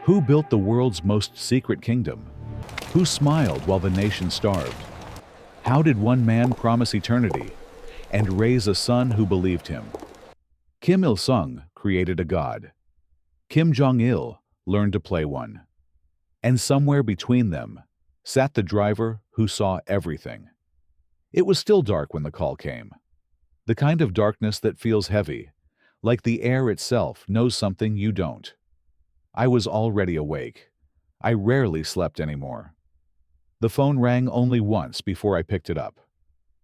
Who built the world's most secret kingdom? Who smiled while the nation starved? How did one man promise eternity and raise a son who believed him? Kim Il-sung created a god. Kim Jong-il learned to play one. And somewhere between them sat the driver who saw everything. It was still dark when the call came. The kind of darkness that feels heavy, like the air itself knows something you don't. I was already awake. I rarely slept anymore. The phone rang only once before I picked it up.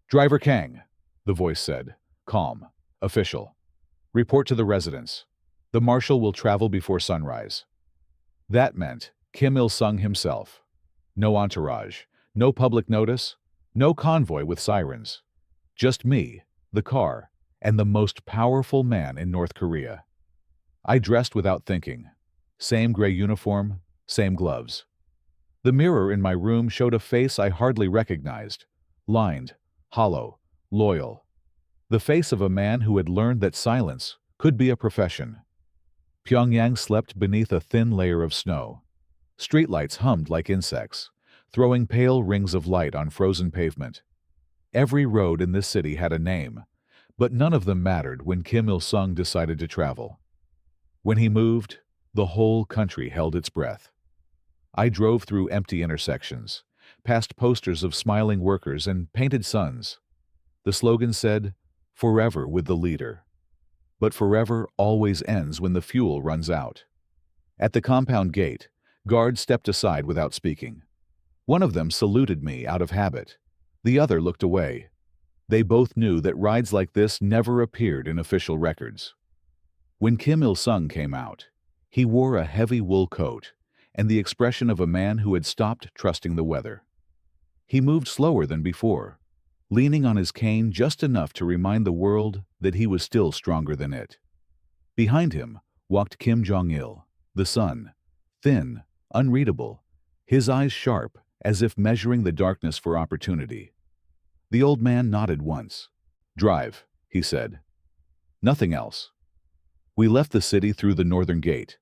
"Driver Kang," the voice said, calm, official. "Report to the residence. The marshal will travel before sunrise." That meant Kim Il-sung himself. No entourage, no public notice, no convoy with sirens. Just me, the car, and the most powerful man in North Korea. I dressed without thinking. Same gray uniform, same gloves. The mirror in my room showed a face I hardly recognized. Lined, hollow, loyal. The face of a man who had learned that silence could be a profession. Pyongyang slept beneath a thin layer of snow. Streetlights hummed like insects, throwing pale rings of light on frozen pavement. Every road in this city had a name, but none of them mattered when Kim Il-sung decided to travel. When he moved, the whole country held its breath. I drove through empty intersections, past posters of smiling workers and painted suns. The slogan said, "Forever with the leader." But forever always ends when the fuel runs out. At the compound gate, guards stepped aside without speaking. One of them saluted me out of habit. The other looked away. They both knew that rides like this never appeared in official records. When Kim Il-sung came out, he wore a heavy wool coat and the expression of a man who had stopped trusting the weather. He moved slower than before, leaning on his cane just enough to remind the world that he was still stronger than it. Behind him walked Kim Jong-il, the son, thin, unreadable, his eyes sharp as if measuring the darkness for opportunity. The old man nodded once. "Drive," he said. Nothing else. We left the city through the northern gate.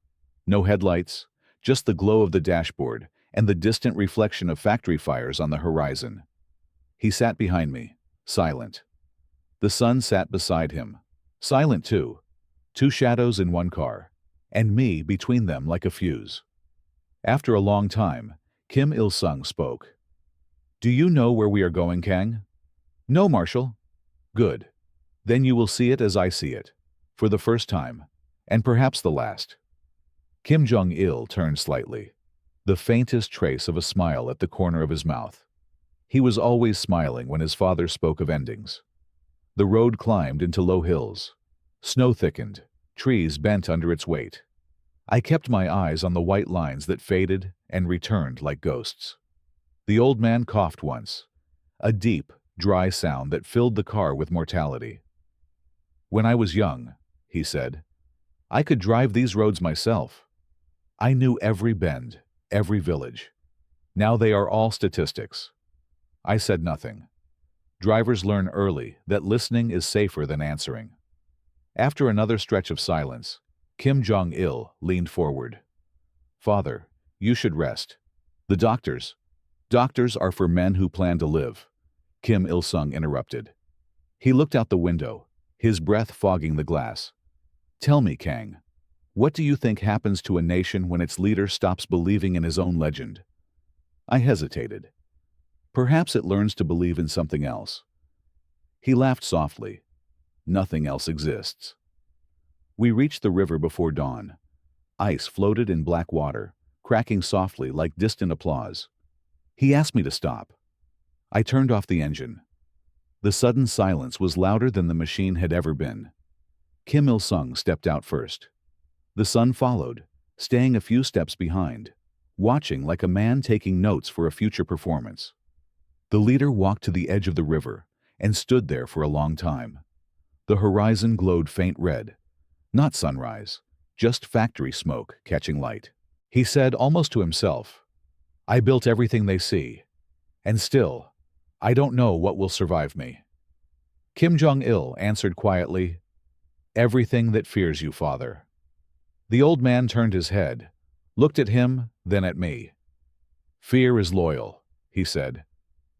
No headlights, just the glow of the dashboard and the distant reflection of factory fires on the horizon. He sat behind me, silent. The son sat beside him, silent too. Two shadows in one car, and me between them like a fuse. After a long time, Kim Il-sung spoke. "Do you know where we are going, Kang?" "No, Marshal." "Good. Then you will see it as I see it, for the first time, and perhaps the last." Kim Jong-il turned slightly, the faintest trace of a smile at the corner of his mouth. He was always smiling when his father spoke of endings. The road climbed into low hills. Snow thickened, trees bent under its weight. I kept my eyes on the white lines that faded and returned like ghosts. The old man coughed once, a deep, dry sound that filled the car with mortality. "When I was young," he said, "I could drive these roads myself. I knew every bend, every village. Now they are all statistics." I said nothing. Drivers learn early that listening is safer than answering. After another stretch of silence, Kim Jong-il leaned forward. "Father, you should rest. The doctors are for men who plan to live," Kim Il-sung interrupted. He looked out the window, his breath fogging the glass. "Tell me, Kang, what do you think happens to a nation when its leader stops believing in his own legend?" I hesitated. "Perhaps it learns to believe in something else." He laughed softly. "Nothing else exists." We reached the river before dawn. Ice floated in black water, cracking softly like distant applause. He asked me to stop. I turned off the engine. The sudden silence was louder than the machine had ever been. Kim Il-sung stepped out first. The son followed, staying a few steps behind, watching like a man taking notes for a future performance. The leader walked to the edge of the river and stood there for a long time. The horizon glowed faint red. Not sunrise, just factory smoke catching light. He said almost to himself, "I built everything they see, and still, I don't know what will survive me." Kim Jong-il answered quietly, "Everything that fears you, father." The old man turned his head, looked at him, then at me. "Fear is loyal," he said,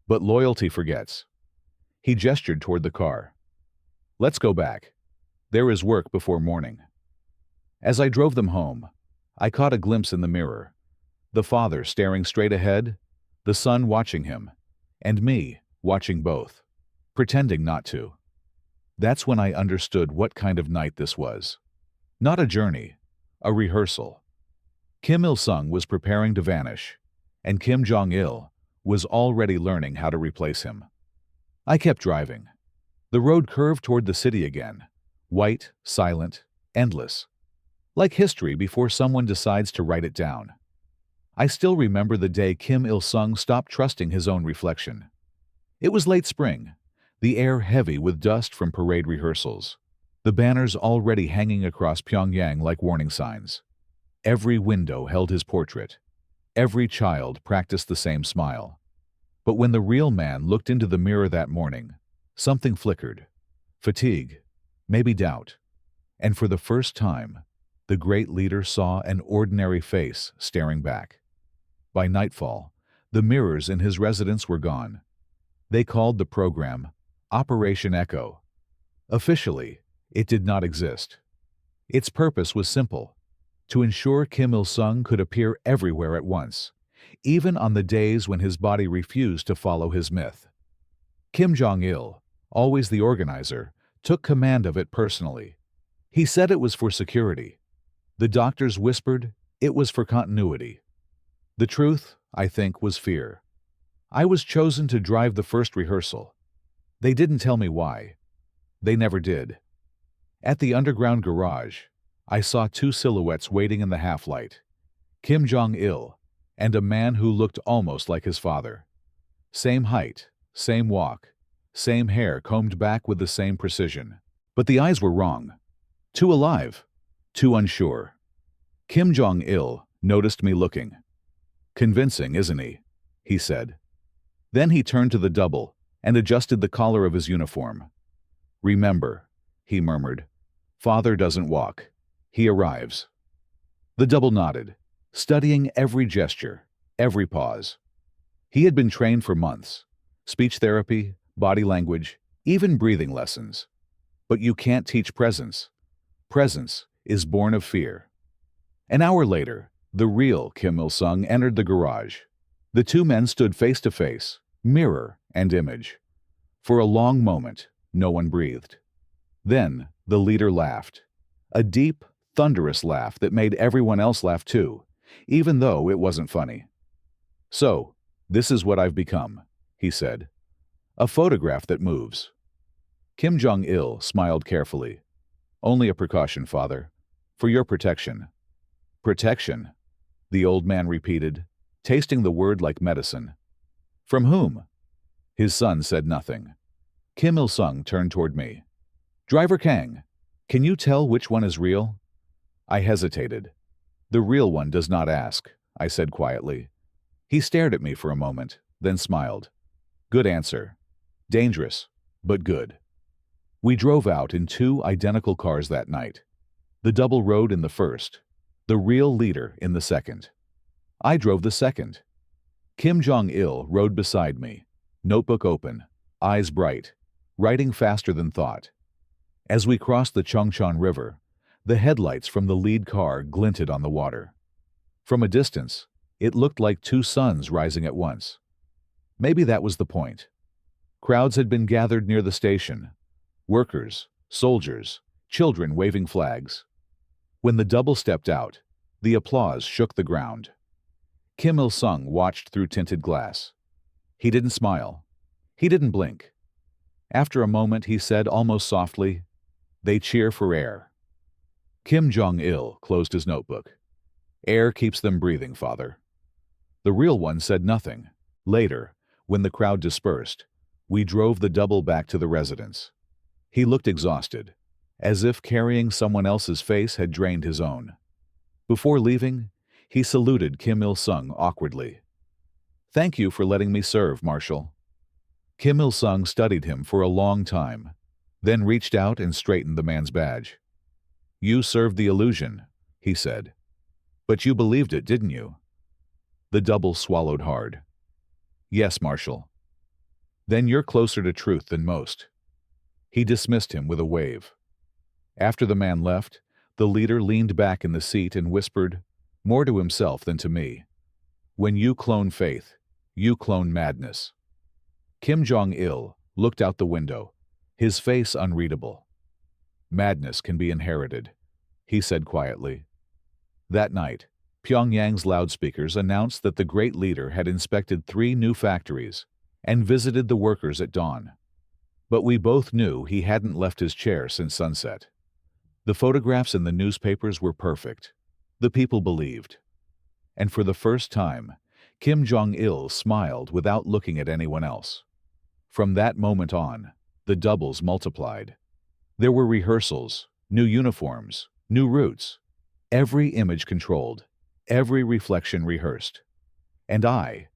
"but loyalty forgets." He gestured toward the car. "Let's go back. There is work before morning." As I drove them home, I caught a glimpse in the mirror. The father staring straight ahead, the son watching him, and me watching both, pretending not to. That's when I understood what kind of night this was. Not a journey, a rehearsal. Kim Il-sung was preparing to vanish, and Kim Jong-il was already learning how to replace him. I kept driving. The road curved toward the city again, white, silent, endless. Like history before someone decides to write it down. I still remember the day Kim Il-sung stopped trusting his own reflection. It was late spring, the air heavy with dust from parade rehearsals, the banners already hanging across Pyongyang like warning signs. Every window held his portrait. Every child practiced the same smile. But when the real man looked into the mirror that morning, something flickered. Fatigue, maybe doubt. And for the first time, the great leader saw an ordinary face staring back. By nightfall, the mirrors in his residence were gone. They called the program Operation Echo. Officially, it did not exist. Its purpose was simple: to ensure Kim Il-sung could appear everywhere at once, even on the days when his body refused to follow his myth. Kim Jong-il, always the organizer, took command of it personally. He said it was for security. The doctors whispered it was for continuity. The truth, I think, was fear. I was chosen to drive the first rehearsal. They didn't tell me why. They never did. At the underground garage, I saw two silhouettes waiting in the half-light. Kim Jong-il and a man who looked almost like his father. Same height, same walk, same hair combed back with the same precision. But the eyes were wrong. Too alive, too unsure. Kim Jong-il noticed me looking. "Convincing, isn't he?" he said. Then he turned to the double and adjusted the collar of his uniform. "Remember," he murmured, "father doesn't walk. He arrives." The double nodded, studying every gesture, every pause. He had been trained for months. Speech therapy, body language, even breathing lessons. But you can't teach presence. Presence is born of fear. An hour later, the real Kim Il-sung entered the garage. The two men stood face to face, mirror and image. For a long moment, no one breathed. Then, the leader laughed. A deep, thunderous laugh that made everyone else laugh too, even though it wasn't funny. "So, this is what I've become," he said. "A photograph that moves." Kim Jong-il smiled carefully. "Only a precaution, father. For your protection." "Protection," the old man repeated, tasting the word like medicine. "From whom?" His son said nothing. Kim Il-sung turned toward me. "Driver Kang, can you tell which one is real?" I hesitated. "The real one does not ask," I said quietly. He stared at me for a moment, then smiled. "Good answer. Dangerous, but good." We drove out in two identical cars that night. The double rode in the first, the real leader in the second. I drove the second. Kim Jong-il rode beside me, notebook open, eyes bright, writing faster than thought. As we crossed the Cheongshan River, the headlights from the lead car glinted on the water. From a distance, it looked like two suns rising at once. Maybe that was the point. Crowds had been gathered near the station. Workers, soldiers, children waving flags. When the double stepped out, the applause shook the ground. Kim Il-sung watched through tinted glass. He didn't smile. He didn't blink. After a moment, he said almost softly, "They cheer for air." Kim Jong-il closed his notebook. "Air keeps them breathing, father." The real one said nothing. Later, when the crowd dispersed, we drove the double back to the residence. He looked exhausted, as if carrying someone else's face had drained his own. Before leaving, he saluted Kim Il-sung awkwardly. "Thank you for letting me serve, Marshal." Kim Il-sung studied him for a long time, then reached out and straightened the man's badge. "You served the illusion," he said. But you believed it, didn't you? The double swallowed hard. Yes, Marshal. Then you're closer to truth than most. He dismissed him with a wave. After the man left, the leader leaned back in the seat and whispered, more to himself than to me. When you clone faith, you clone madness. Kim Jong-il looked out the window, his face unreadable. Madness can be inherited, he said quietly. That night, Pyongyang's loudspeakers announced that the great leader had inspected 3 new factories and visited the workers at dawn. But we both knew he hadn't left his chair since sunset. The photographs in the newspapers were perfect. The people believed. And for the first time, Kim Jong-il smiled without looking at anyone else. From that moment on, the doubles multiplied. There were rehearsals, new uniforms, new routes, every image controlled, every reflection rehearsed. And I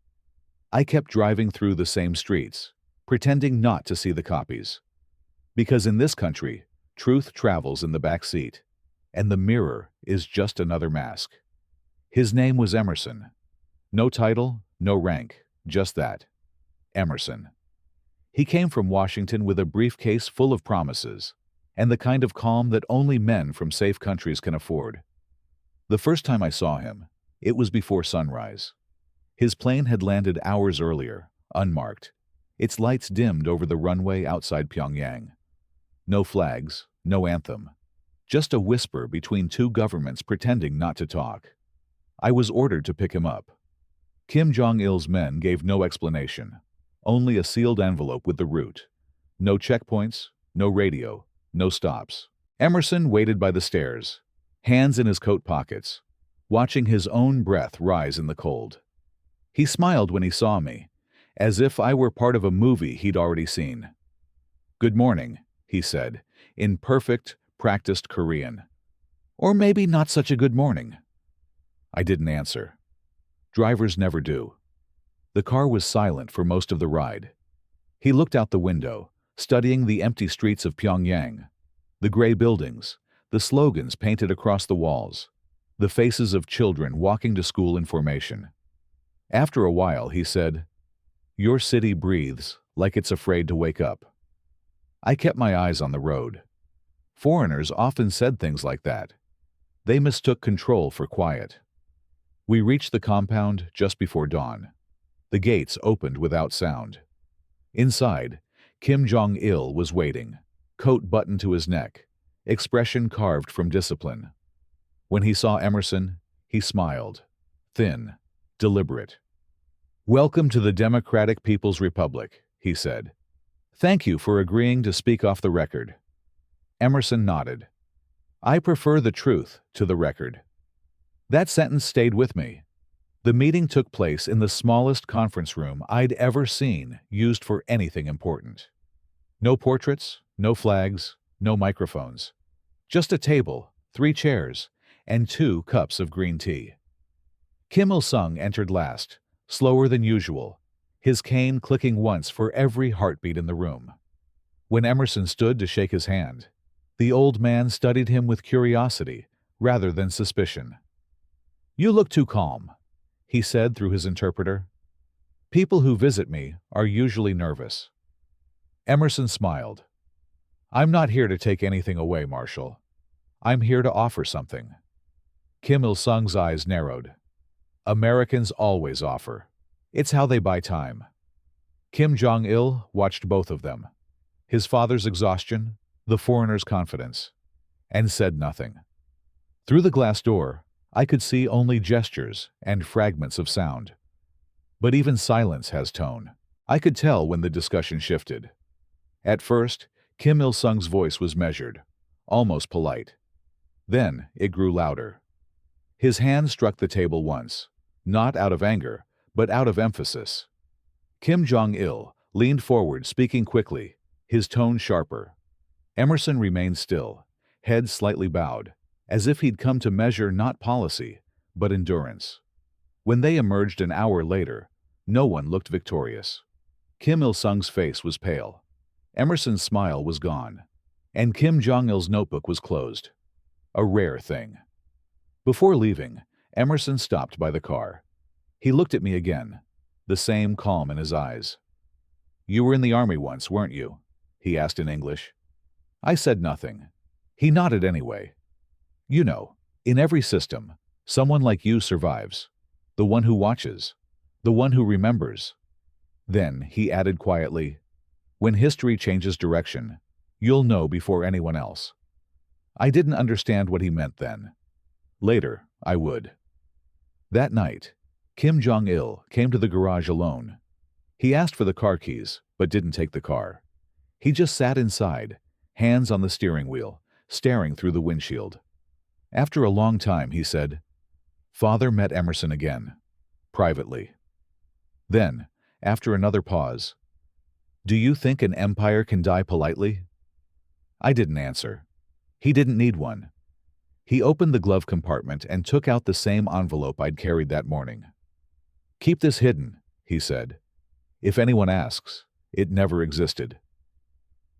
kept driving through the same streets, pretending not to see the copies. Because in this country, truth travels in the back seat, and the mirror is just another mask. His name was Emerson. No title, no rank, just that. Emerson. He came from Washington with a briefcase full of promises, and the kind of calm that only men from safe countries can afford. The first time I saw him, it was before sunrise. His plane had landed hours earlier, unmarked, its lights dimmed over the runway outside Pyongyang. No flags, no anthem, just a whisper between 2 governments pretending not to talk. I was ordered to pick him up. Kim Jong-il's men gave no explanation, only a sealed envelope with the route. No checkpoints, no radio, no stops. Emerson waited by the stairs, hands in his coat pockets, watching his own breath rise in the cold. He smiled when he saw me, as if I were part of a movie he'd already seen. "Good morning," he said, in perfect, practiced Korean. Or maybe not such a good morning. I didn't answer. Drivers never do. The car was silent for most of the ride. He looked out the window, studying the empty streets of Pyongyang, the gray buildings, the slogans painted across the walls, the faces of children walking to school in formation. After a while, he said, "Your city breathes like it's afraid to wake up." I kept my eyes on the road. Foreigners often said things like that. They mistook control for quiet. We reached the compound just before dawn. The gates opened without sound. Inside, Kim Jong-il was waiting, coat buttoned to his neck, expression carved from discipline. When he saw Emerson, he smiled, thin, deliberate. "Welcome to the Democratic People's Republic," he said. "Thank you for agreeing to speak off the record." Emerson nodded. "I prefer the truth to the record." That sentence stayed with me. The meeting took place in the smallest conference room I'd ever seen used for anything important. No portraits, no flags, no microphones. Just a table, 3 chairs, and 2 cups of green tea. Kim Il-sung entered last, slower than usual, his cane clicking once for every heartbeat in the room. When Emerson stood to shake his hand, the old man studied him with curiosity rather than suspicion. "You look too calm," he said through his interpreter. "People who visit me are usually nervous." Emerson smiled. "I'm not here to take anything away, Marshal. I'm here to offer something." Kim Il-sung's eyes narrowed. "Americans always offer. It's how they buy time." Kim Jong-il watched both of them, his father's exhaustion, the foreigner's confidence, and said nothing. Through the glass door, I could see only gestures and fragments of sound. But even silence has tone. I could tell when the discussion shifted. At first, Kim Il-sung's voice was measured, almost polite. Then it grew louder. His hand struck the table once, not out of anger, but out of emphasis. Kim Jong-il leaned forward, speaking quickly, his tone sharper. Emerson remained still, head slightly bowed, as if he'd come to measure not policy, but endurance. When they emerged an hour later, no one looked victorious. Kim Il-sung's face was pale. Emerson's smile was gone, and Kim Jong-il's notebook was closed. A rare thing. Before leaving, Emerson stopped by the car. He looked at me again, the same calm in his eyes. "You were in the army once, weren't you?" he asked in English. I said nothing. He nodded anyway. "You know, in every system, someone like you survives. The one who watches. The one who remembers." Then he added quietly, "When history changes direction, you'll know before anyone else." I didn't understand what he meant then. Later, I would. That night, Kim Jong-il came to the garage alone. He asked for the car keys, but didn't take the car. He just sat inside, hands on the steering wheel, staring through the windshield. After a long time, he said, "Father met Emerson again, privately." Then, after another pause, "Do you think an empire can die politely?" I didn't answer. He didn't need one. He opened the glove compartment and took out the same envelope I'd carried that morning. "Keep this hidden," he said. "If anyone asks, it never existed."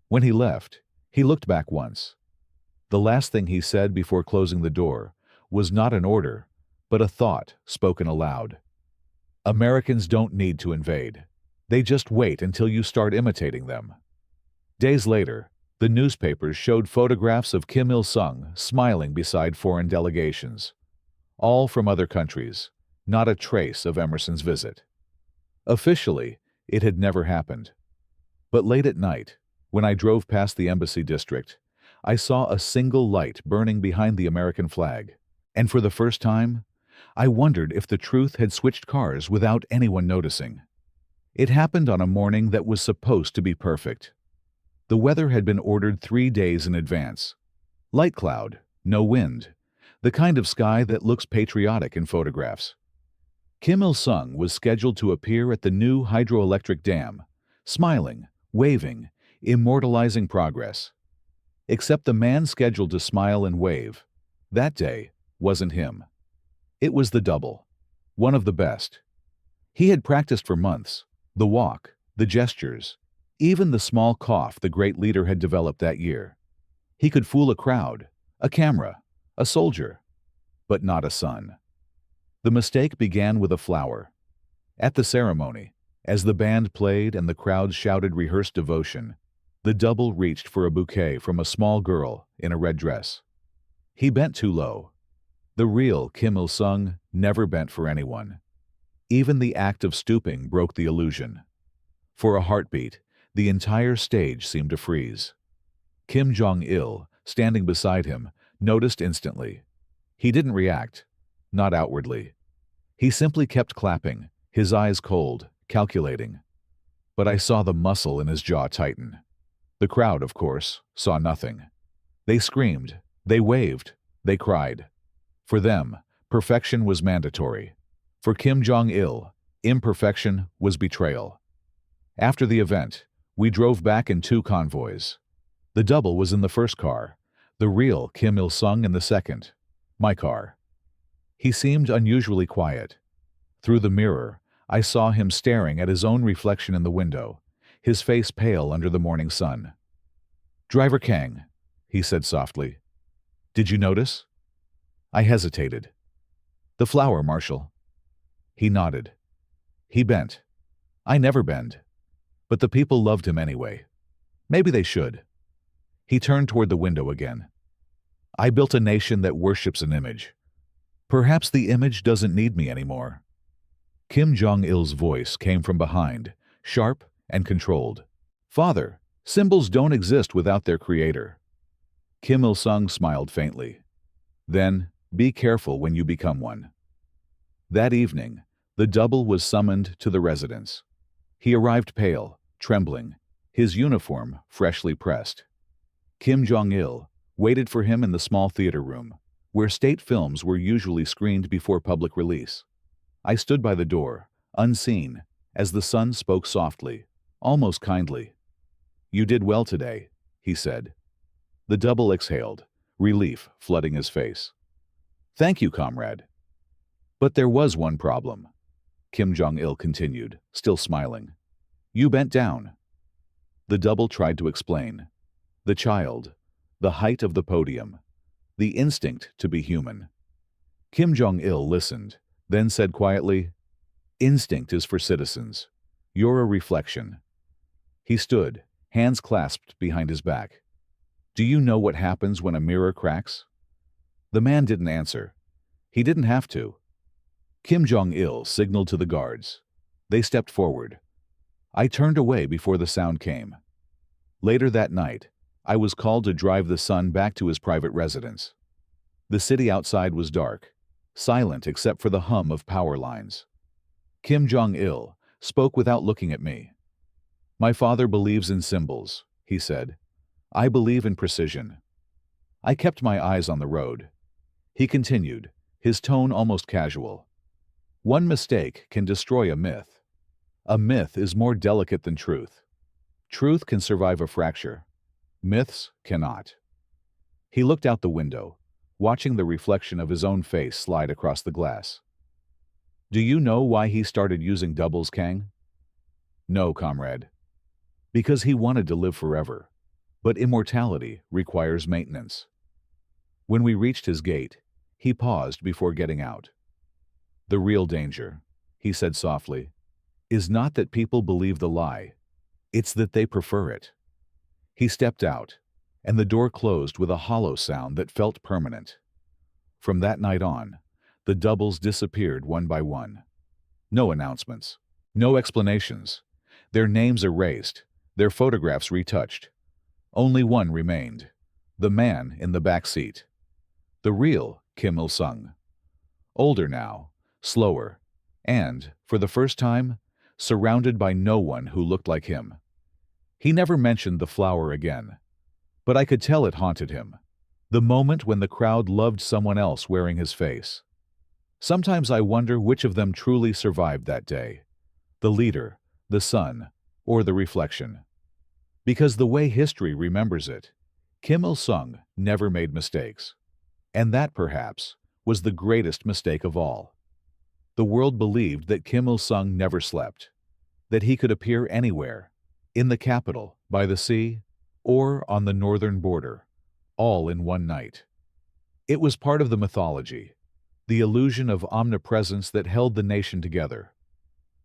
When he left, he looked back once. The last thing he said before closing the door was not an order, but a thought spoken aloud. "Americans don't need to invade. They just wait until you start imitating them." Days later, the newspapers showed photographs of Kim Il-sung smiling beside foreign delegations, all from other countries, not a trace of Emerson's visit. Officially, it had never happened. But late at night, when I drove past the embassy district, I saw a single light burning behind the American flag, and for the first time, I wondered if the truth had switched cars without anyone noticing. It happened on a morning that was supposed to be perfect. The weather had been ordered 3 days in advance. Light cloud, no wind, the kind of sky that looks patriotic in photographs. Kim Il-sung was scheduled to appear at the new hydroelectric dam, smiling, waving, immortalizing progress. Except the man scheduled to smile and wave, that day, wasn't him. It was the double, one of the best. He had practiced for months, the walk, the gestures, even the small cough the great leader had developed that year. He could fool a crowd, a camera, a soldier, but not a son. The mistake began with a flower. At the ceremony, as the band played and the crowd shouted rehearsed devotion, the double reached for a bouquet from a small girl in a red dress. He bent too low. The real Kim Il-sung never bent for anyone. Even the act of stooping broke the illusion. For a heartbeat, the entire stage seemed to freeze. Kim Jong-il, standing beside him, noticed instantly. He didn't react, not outwardly. He simply kept clapping, his eyes cold, calculating. But I saw the muscle in his jaw tighten. The crowd, of course, saw nothing. They screamed, they waved, they cried. For them, perfection was mandatory. For Kim Jong-il, imperfection was betrayal. After the event, we drove back in 2 convoys. The double was in the first car, the real Kim Il-sung in the second, my car. He seemed unusually quiet. Through the mirror, I saw him staring at his own reflection in the window, his face pale under the morning sun. "Driver Kang," he said softly. "Did you notice?" I hesitated. "The flower, Marshal." He nodded. He bent. I never bend. But the people loved him anyway. Maybe they should. He turned toward the window again. "I built a nation that worships an image. Perhaps the image doesn't need me anymore." Kim Jong-il's voice came from behind, sharp and controlled. "Father, symbols don't exist without their creator." Kim Il-sung smiled faintly. "Then, be careful when you become one." That evening, the double was summoned to the residence. He arrived pale, trembling, his uniform freshly pressed. Kim Jong-il waited for him in the small theater room, where state films were usually screened before public release. I stood by the door, unseen, as the son spoke softly, almost kindly. "You did well today," he said. The double exhaled, relief flooding his face. "Thank you, comrade." "But there was one problem," Kim Jong-il continued, still smiling. "You bent down." The double tried to explain. The child, the height of the podium, the instinct to be human. Kim Jong-il listened, then said quietly, "Instinct is for citizens. You're a reflection." He stood, hands clasped behind his back. "Do you know what happens when a mirror cracks?" The man didn't answer. He didn't have to. Kim Jong-il signaled to the guards. They stepped forward. I turned away before the sound came. Later that night, I was called to drive the son back to his private residence. The city outside was dark, silent except for the hum of power lines. Kim Jong-il spoke without looking at me. "My father believes in symbols," he said. "I believe in precision." I kept my eyes on the road. He continued, his tone almost casual. "One mistake can destroy a myth. A myth is more delicate than truth. Truth can survive a fracture. Myths cannot." He looked out the window, watching the reflection of his own face slide across the glass. "Do you know why he started using doubles, Kang?" "No, comrade." "Because he wanted to live forever. But immortality requires maintenance." When we reached his gate, he paused before getting out. "The real danger," he said softly, "is not that people believe the lie. It's that they prefer it." He stepped out, and the door closed with a hollow sound that felt permanent. From that night on, the doubles disappeared one by one. No announcements, no explanations. Their names erased, their photographs retouched. Only one remained, the man in the back seat. The real Kim Il-sung. Older now, slower, and, for the first time, surrounded by no one who looked like him. He never mentioned the flower again, but I could tell it haunted him. The moment when the crowd loved someone else wearing his face. Sometimes I wonder which of them truly survived that day. The leader, the son, or the reflection. Because the way history remembers it, Kim Il-sung never made mistakes. And that, perhaps, was the greatest mistake of all. The world believed that Kim Il-sung never slept, that he could appear anywhere, in the capital, by the sea, or on the northern border, all in one night. It was part of the mythology, the illusion of omnipresence that held the nation together.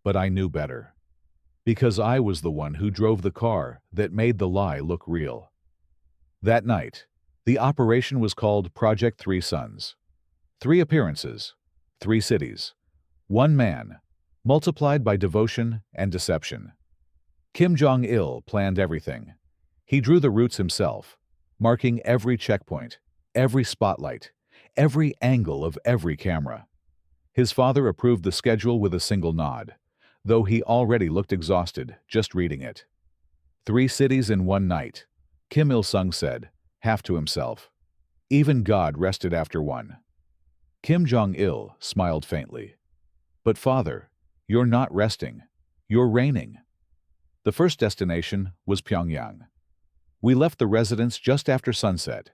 But I knew better, because I was the one who drove the car that made the lie look real. That night, the operation was called Project 3 Suns. 3 appearances, 3 cities, 1 man, multiplied by devotion and deception. Kim Jong-il planned everything. He drew the routes himself, marking every checkpoint, every spotlight, every angle of every camera. His father approved the schedule with a single nod, though he already looked exhausted just reading it. 3 cities in 1 night, Kim Il-sung said, half to himself. Even God rested after one. Kim Jong-il smiled faintly. "But father, you're not resting. You're reigning." The first destination was Pyongyang. We left the residence just after sunset.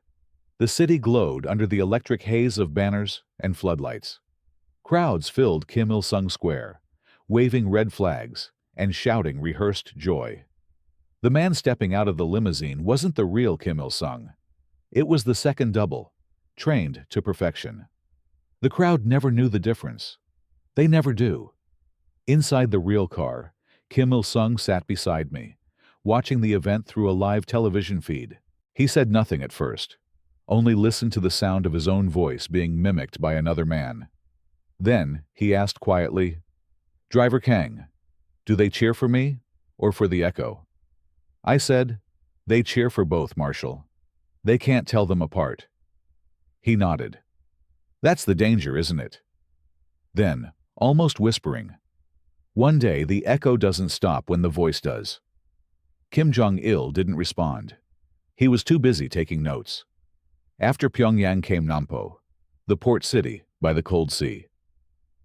The city glowed under the electric haze of banners and floodlights. Crowds filled Kim Il-sung Square, waving red flags and shouting rehearsed joy. The man stepping out of the limousine wasn't the real Kim Il-sung. It was the second double, trained to perfection. The crowd never knew the difference. They never do. Inside the real car, Kim Il-sung sat beside me, watching the event through a live television feed. He said nothing at first, only listened to the sound of his own voice being mimicked by another man. Then he asked quietly, "Driver Kang, do they cheer for me or for the echo?" I said, "They cheer for both, Marshal. They can't tell them apart." He nodded. "That's the danger, isn't it?" Then, almost whispering, "One day the echo doesn't stop when the voice does." Kim Jong-il didn't respond. He was too busy taking notes. After Pyongyang came Nampo, the port city by the cold sea.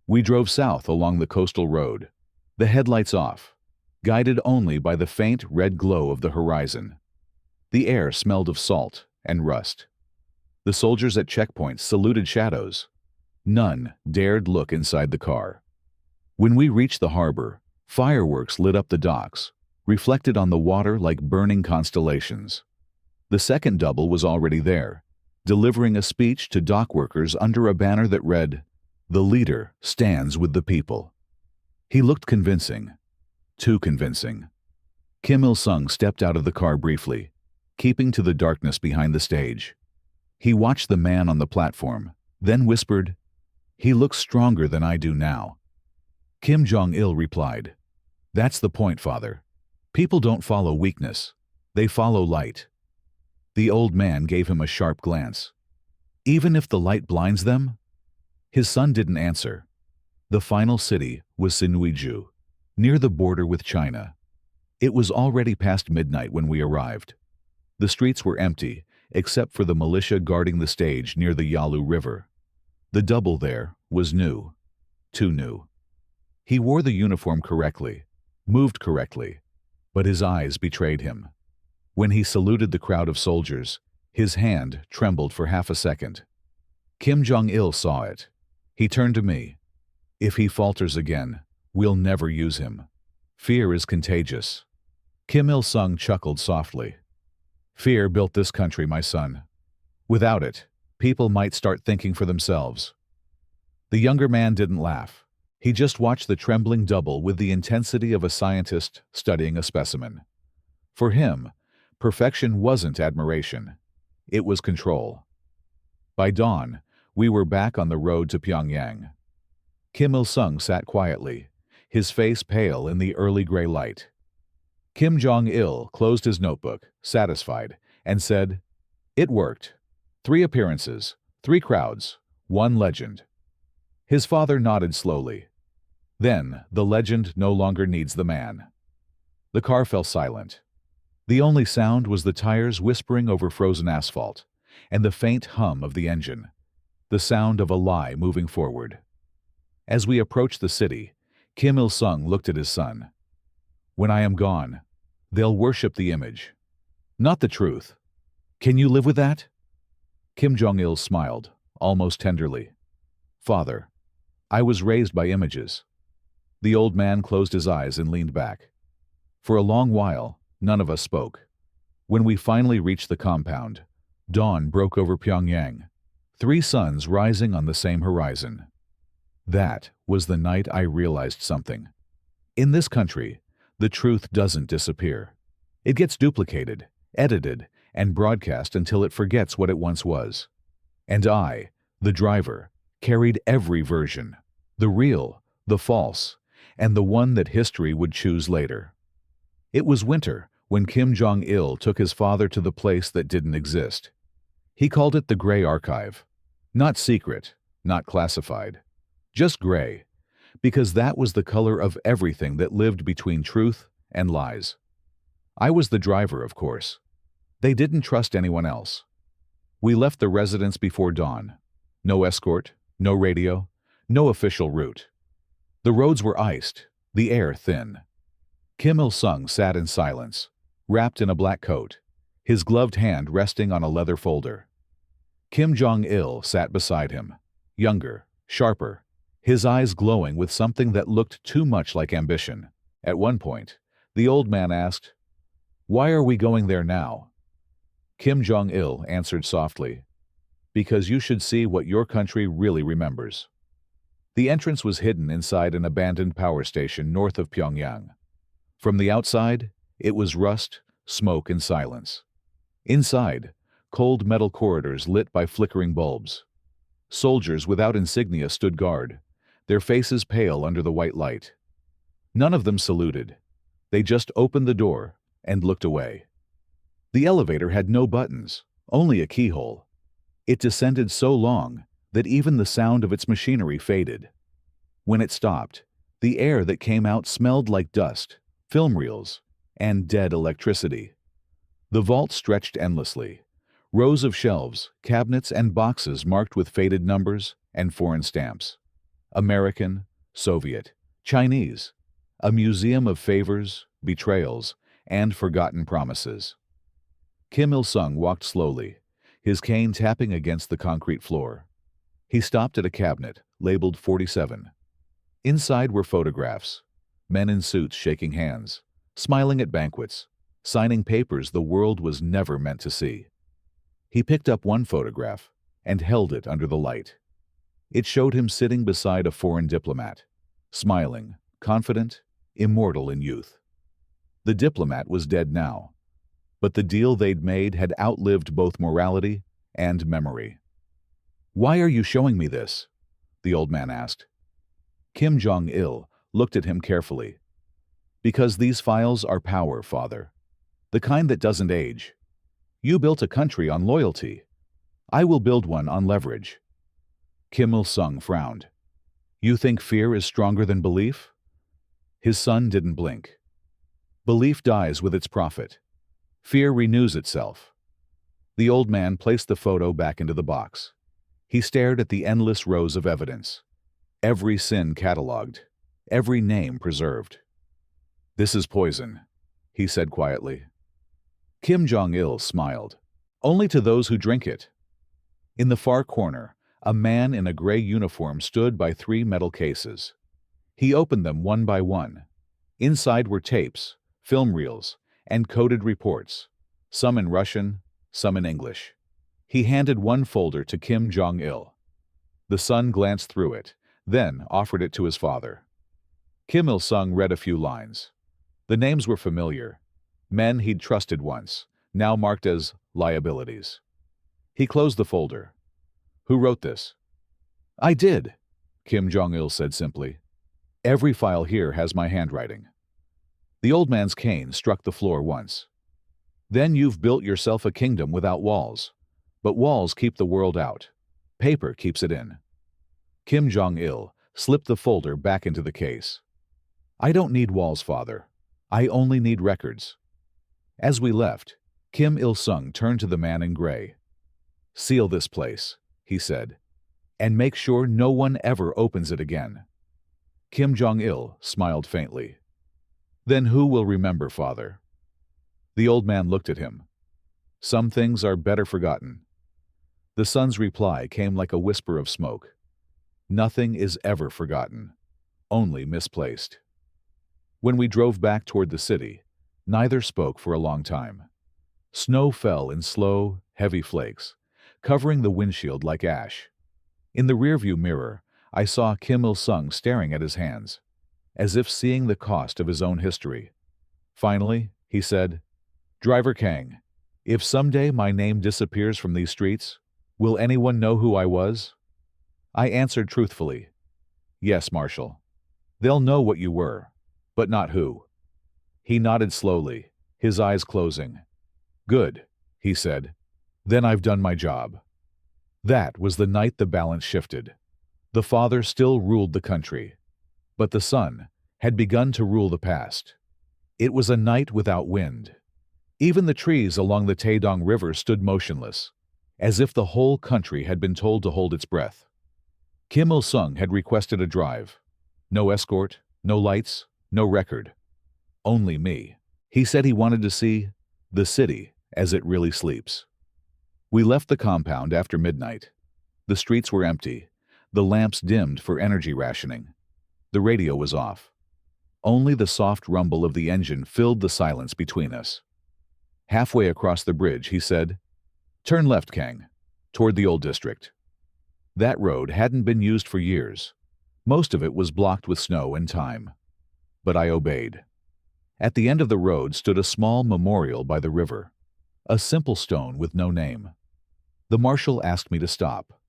We drove south along the coastal road, the headlights off, guided only by the faint red glow of the horizon. The air smelled of salt and rust. The soldiers at checkpoints saluted shadows. None dared look inside the car. When we reached the harbor, fireworks lit up the docks, reflected on the water like burning constellations. The second double was already there, delivering a speech to dock workers under a banner that read, "The leader stands with the people." He looked convincing. Too convincing. Kim Il-sung stepped out of the car briefly, keeping to the darkness behind the stage. He watched the man on the platform, then whispered, "He looks stronger than I do now." Kim Jong-il replied, "That's the point, father. People don't follow weakness. They follow light." The old man gave him a sharp glance. "Even if the light blinds them?" His son didn't answer. The final city was Sinuiju, near the border with China. It was already past midnight when we arrived. The streets were empty, except for the militia guarding the stage near the Yalu River. The double there was new. Too new. He wore the uniform correctly, moved correctly, but his eyes betrayed him. When he saluted the crowd of soldiers, his hand trembled for half a second. Kim Jong-il saw it. He turned to me. "If he falters again, we'll never use him. Fear is contagious." Kim Il-sung chuckled softly. "Fear built this country, my son. Without it, people might start thinking for themselves." The younger man didn't laugh. He just watched the trembling double with the intensity of a scientist studying a specimen. For him, perfection wasn't admiration. It was control. By dawn, we were back on the road to Pyongyang. Kim Il-sung sat quietly, his face pale in the early gray light. Kim Jong-il closed his notebook, satisfied, and said, "It worked. 3 appearances, 3 crowds, 1 legend." His father nodded slowly. "Then the legend no longer needs the man." The car fell silent. The only sound was the tires whispering over frozen asphalt, and the faint hum of the engine, the sound of a lie moving forward. As we approached the city, Kim Il-sung looked at his son. "When I am gone, they'll worship the image, not the truth. Can you live with that?" Kim Jong-il smiled, almost tenderly. "Father, I was raised by images." The old man closed his eyes and leaned back. For a long while, none of us spoke. When we finally reached the compound, dawn broke over Pyongyang, 3 suns rising on the same horizon. That was the night I realized something. In this country, the truth doesn't disappear. It gets duplicated, edited, and broadcast until it forgets what it once was. And I, the driver, carried every version, the real, the false, and the one that history would choose later. It was winter when Kim Jong-il took his father to the place that didn't exist. He called it the Gray Archive. Not secret, not classified. Just gray, because that was the color of everything that lived between truth and lies. I was the driver, of course. They didn't trust anyone else. We left the residence before dawn. No escort, no radio, no official route. The roads were iced, the air thin. Kim Il-sung sat in silence, wrapped in a black coat, his gloved hand resting on a leather folder. Kim Jong-il sat beside him, younger, sharper, his eyes glowing with something that looked too much like ambition. At one point, the old man asked, "Why are we going there now?" Kim Jong-il answered softly, "Because you should see what your country really remembers." The entrance was hidden inside an abandoned power station north of Pyongyang. From the outside, it was rust, smoke, and silence. Inside, cold metal corridors lit by flickering bulbs. Soldiers without insignia stood guard, their faces pale under the white light. None of them saluted. They just opened the door and looked away. The elevator had no buttons, only a keyhole. It descended so long that even the sound of its machinery faded. When it stopped, the air that came out smelled like dust, film reels, and dead electricity. The vault stretched endlessly. Rows of shelves, cabinets, and boxes marked with faded numbers and foreign stamps. American, Soviet, Chinese. A museum of favors, betrayals, and forgotten promises. Kim Il-sung walked slowly, his cane tapping against the concrete floor. He stopped at a cabinet, labeled 47. Inside were photographs, men in suits shaking hands, smiling at banquets, signing papers the world was never meant to see. He picked up one photograph and held it under the light. It showed him sitting beside a foreign diplomat, smiling, confident, immortal in youth. The diplomat was dead now, but the deal they'd made had outlived both morality and memory. "Why are you showing me this?" the old man asked. Kim Jong-il looked at him carefully. "Because these files are power, father. The kind that doesn't age. You built a country on loyalty. I will build one on leverage." Kim Il-sung frowned. "You think fear is stronger than belief?" His son didn't blink. "Belief dies with its prophet. Fear renews itself." The old man placed the photo back into the box. He stared at the endless rows of evidence. Every sin catalogued, every name preserved. "This is poison," he said quietly. Kim Jong-il smiled. "Only to those who drink it." In the far corner, a man in a gray uniform stood by 3 metal cases. He opened them one by one. Inside were tapes, film reels, and coded reports, some in Russian, some in English. He handed one folder to Kim Jong-il. The son glanced through it, then offered it to his father. Kim Il-sung read a few lines. The names were familiar. Men he'd trusted once, now marked as liabilities. He closed the folder. "Who wrote this?" "I did," Kim Jong-il said simply. "Every file here has my handwriting." The old man's cane struck the floor once. "Then you've built yourself a kingdom without walls. But walls keep the world out. Paper keeps it in." Kim Jong-il slipped the folder back into the case. "I don't need walls, father. I only need records." As we left, Kim Il-sung turned to the man in gray. "Seal this place," he said, "and make sure no one ever opens it again." Kim Jong-il smiled faintly. "Then who will remember, father?" The old man looked at him. "Some things are better forgotten." The son's reply came like a whisper of smoke. "Nothing is ever forgotten, only misplaced." When we drove back toward the city, neither spoke for a long time. Snow fell in slow, heavy flakes, covering the windshield like ash. In the rearview mirror, I saw Kim Il-sung staring at his hands, as if seeing the cost of his own history. Finally, he said, "Driver Kang, if someday my name disappears from these streets, will anyone know who I was?" I answered truthfully, "Yes, Marshal. They'll know what you were, but not who." He nodded slowly, his eyes closing. "Good," he said. "Then I've done my job." That was the night the balance shifted. The father still ruled the country, but the son had begun to rule the past. It was a night without wind. Even the trees along the Taedong River stood motionless, as if the whole country had been told to hold its breath. Kim Il-sung had requested a drive. No escort, no lights, no record. Only me. He said he wanted to see the city as it really sleeps. We left the compound after midnight. The streets were empty, the lamps dimmed for energy rationing. The radio was off. Only the soft rumble of the engine filled the silence between us. Halfway across the bridge, he said, "Turn left, Kang, toward the old district." That road hadn't been used for years. Most of it was blocked with snow and time. But I obeyed. At the end of the road stood a small memorial by the river, a simple stone with no name. The marshal asked me to stop.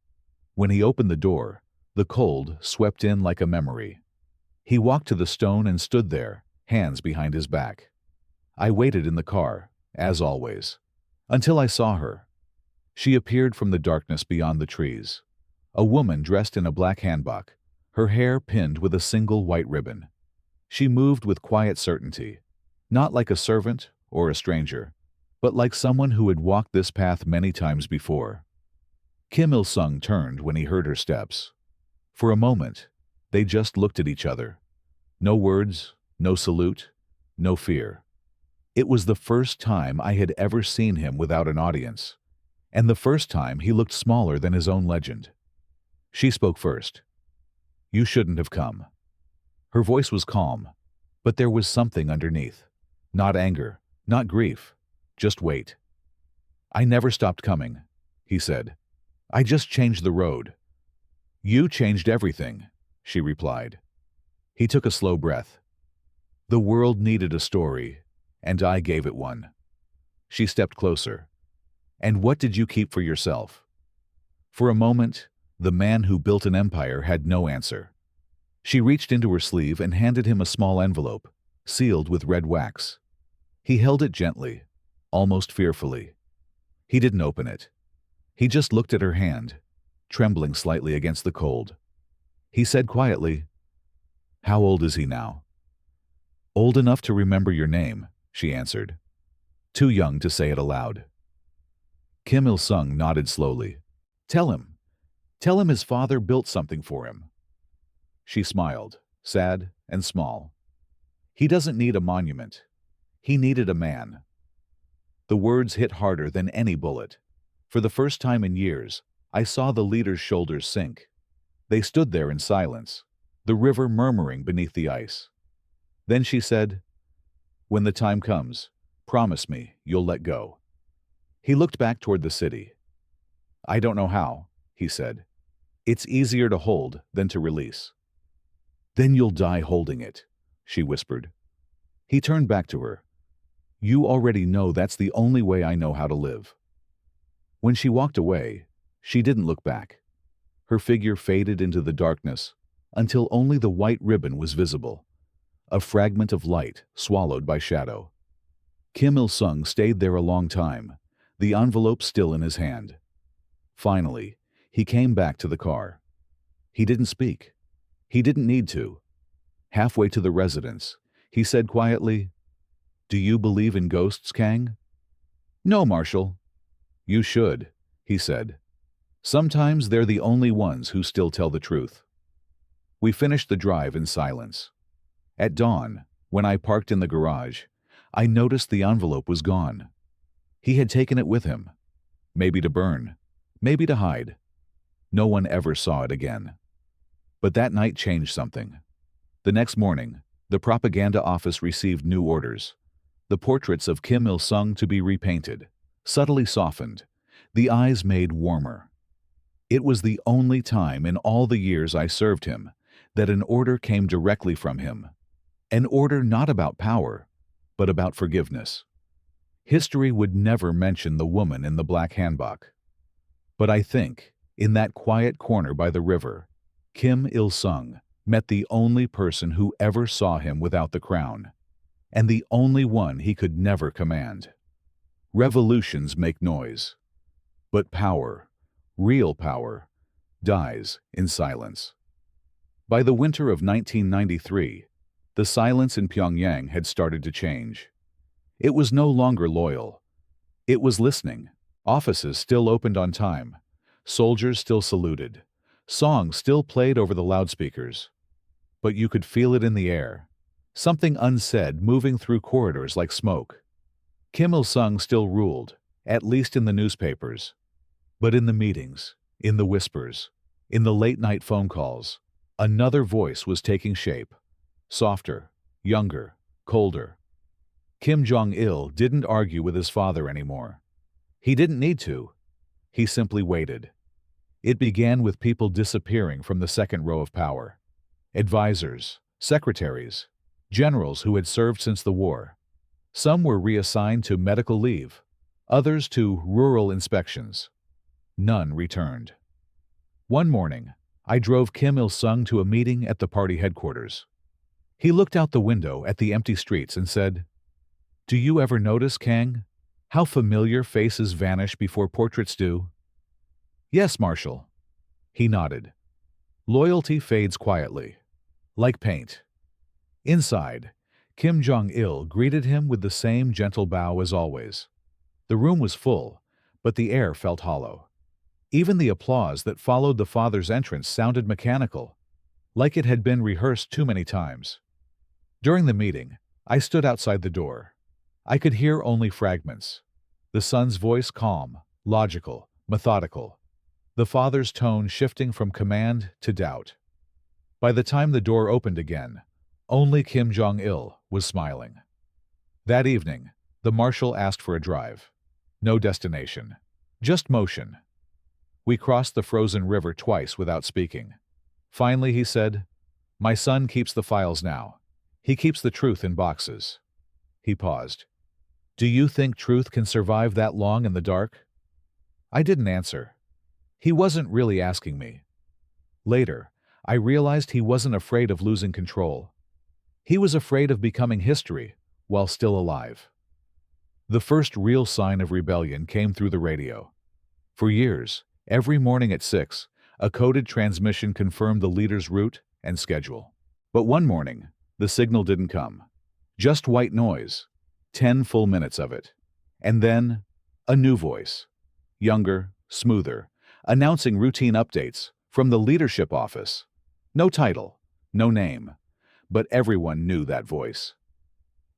When he opened the door, the cold swept in like a memory. He walked to the stone and stood there, hands behind his back. I waited in the car, as always, until I saw her. She appeared from the darkness beyond the trees, a woman dressed in a black hanbok, her hair pinned with a single white ribbon. She moved with quiet certainty, not like a servant or a stranger, but like someone who had walked this path many times before. Kim Il-sung turned when he heard her steps. For a moment, they just looked at each other. No words, no salute, no fear. It was the first time I had ever seen him without an audience, and the first time he looked smaller than his own legend. She spoke first. "You shouldn't have come." Her voice was calm, but there was something underneath. Not anger, not grief, just weight. "I never stopped coming," he said. "I just changed the road." "You changed everything," she replied. He took a slow breath. "The world needed a story, and I gave it one." She stepped closer. "And what did you keep for yourself?" For a moment, the man who built an empire had no answer. She reached into her sleeve and handed him a small envelope, sealed with red wax. He held it gently, almost fearfully. He didn't open it. He just looked at her hand, trembling slightly against the cold. He said quietly, "How old is he now?" "Old enough to remember your name," she answered. "Too young to say it aloud." Kim Il-sung nodded slowly. Tell him his father built something for him." She smiled, sad and small. "He doesn't need a monument. He needed a man." The words hit harder than any bullet. For the first time in years, I saw the leader's shoulders sink. They stood there in silence, the river murmuring beneath the ice. Then she said, "When the time comes, promise me you'll let go." He looked back toward the city. "I don't know how," he said. "It's easier to hold than to release." "Then you'll die holding it," she whispered. He turned back to her. "You already know that's the only way I know how to live." When she walked away, she didn't look back. Her figure faded into the darkness until only the white ribbon was visible, a fragment of light swallowed by shadow. Kim Il-sung stayed there a long time, the envelope still in his hand. Finally, he came back to the car. He didn't speak. He didn't need to. Halfway to the residence, he said quietly, "Do you believe in ghosts, Kang?" "No, Marshal." "You should," he said. "Sometimes they're the only ones who still tell the truth." We finished the drive in silence. At dawn, when I parked in the garage, I noticed the envelope was gone. He had taken it with him. Maybe to burn, maybe to hide. No one ever saw it again. But that night changed something. The next morning, the propaganda office received new orders. The portraits of Kim Il-sung to be repainted, subtly softened, the eyes made warmer. It was the only time in all the years I served him that an order came directly from him. An order not about power, but about forgiveness. History would never mention the woman in the black hanbok. But I think, in that quiet corner by the river, Kim Il-sung met the only person who ever saw him without the crown, and the only one he could never command. Revolutions make noise, but power, real power, dies in silence. By the winter of 1993, the silence in Pyongyang had started to change. It was no longer loyal. It was listening. Offices still opened on time. Soldiers still saluted. Songs still played over the loudspeakers. But you could feel it in the air. Something unsaid moving through corridors like smoke. Kim Il-sung still ruled, at least in the newspapers. But in the meetings, in the whispers, in the late-night phone calls, another voice was taking shape. Softer, younger, colder. Kim Jong-il didn't argue with his father anymore. He didn't need to. He simply waited. It began with people disappearing from the second row of power. Advisors, secretaries, generals who had served since the war. Some were reassigned to medical leave, others to rural inspections. None returned. One morning, I drove Kim Il-sung to a meeting at the party headquarters. He looked out the window at the empty streets and said, "Do you ever notice, Kang, how familiar faces vanish before portraits do?" "Yes, Marshal." He nodded. Loyalty fades quietly, like paint. Inside, Kim Jong-il greeted him with the same gentle bow as always. The room was full, but the air felt hollow. Even the applause that followed the father's entrance sounded mechanical, like it had been rehearsed too many times. During the meeting, I stood outside the door. I could hear only fragments. The son's voice calm, logical, methodical. The father's tone shifting from command to doubt. By the time the door opened again, only Kim Jong-il was smiling. That evening, the marshal asked for a drive. No destination, just motion. We crossed the frozen river twice without speaking. Finally, he said, "My son keeps the files now. He keeps the truth in boxes." He paused. "Do you think truth can survive that long in the dark?" I didn't answer. He wasn't really asking me. Later, I realized he wasn't afraid of losing control. He was afraid of becoming history while still alive. The first real sign of rebellion came through the radio. For years, every morning at 6, a coded transmission confirmed the leader's route and schedule. But one morning, the signal didn't come. Just white noise, 10 full minutes of it. And then, a new voice, younger, smoother, announcing routine updates from the leadership office. No title, no name, but everyone knew that voice.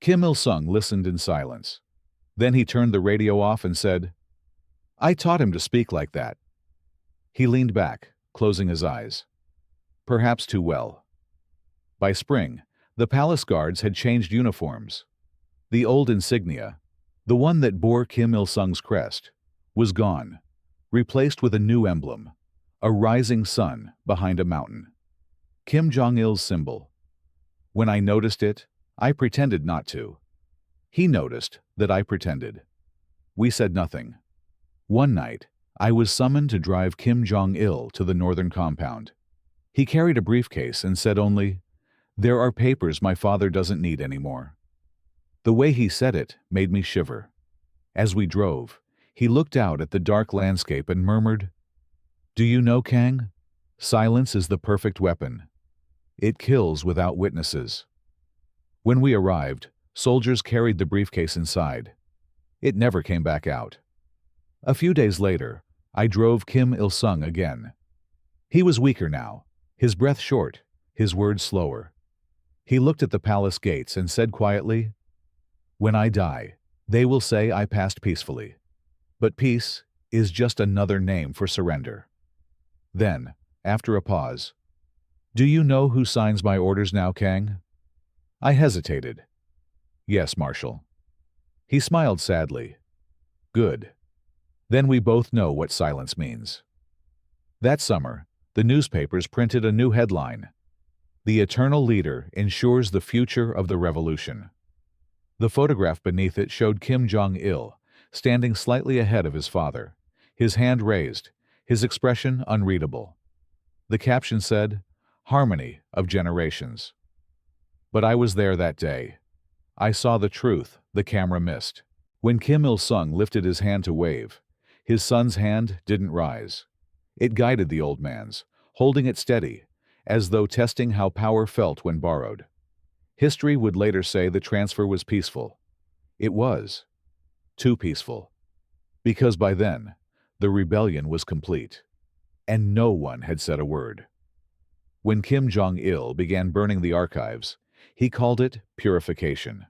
Kim Il-sung listened in silence. Then he turned the radio off and said, "I taught him to speak like that." He leaned back, closing his eyes. Perhaps too well. By spring, the palace guards had changed uniforms. The old insignia, the one that bore Kim Il-sung's crest, was gone, replaced with a new emblem, a rising sun behind a mountain. Kim Jong-il's symbol. When I noticed it, I pretended not to. He noticed that I pretended. We said nothing. One night, I was summoned to drive Kim Jong-il to the northern compound. He carried a briefcase and said only, "There are papers my father doesn't need anymore." The way he said it made me shiver. As we drove, he looked out at the dark landscape and murmured, "Do you know, Kang? Silence is the perfect weapon. It kills without witnesses." When we arrived, soldiers carried the briefcase inside. It never came back out. A few days later, I drove Kim Il-sung again. He was weaker now, his breath short, his words slower. He looked at the palace gates and said quietly, "When I die, they will say I passed peacefully. But peace is just another name for surrender." Then, after a pause, "Do you know who signs my orders now, Kang?" I hesitated. "Yes, Marshal." He smiled sadly. "Good. Then we both know what silence means." That summer, the newspapers printed a new headline: "The Eternal Leader ensures the future of the revolution." The photograph beneath it showed Kim Jong-il, standing slightly ahead of his father, his hand raised, his expression unreadable. The caption said, "Harmony of Generations." But I was there that day. I saw the truth the camera missed. When Kim Il-sung lifted his hand to wave, his son's hand didn't rise. It guided the old man's, holding it steady, as though testing how power felt when borrowed. History would later say the transfer was peaceful. It was. Too peaceful. Because by then, the rebellion was complete. And no one had said a word. When Kim Jong-il began burning the archives, he called it purification.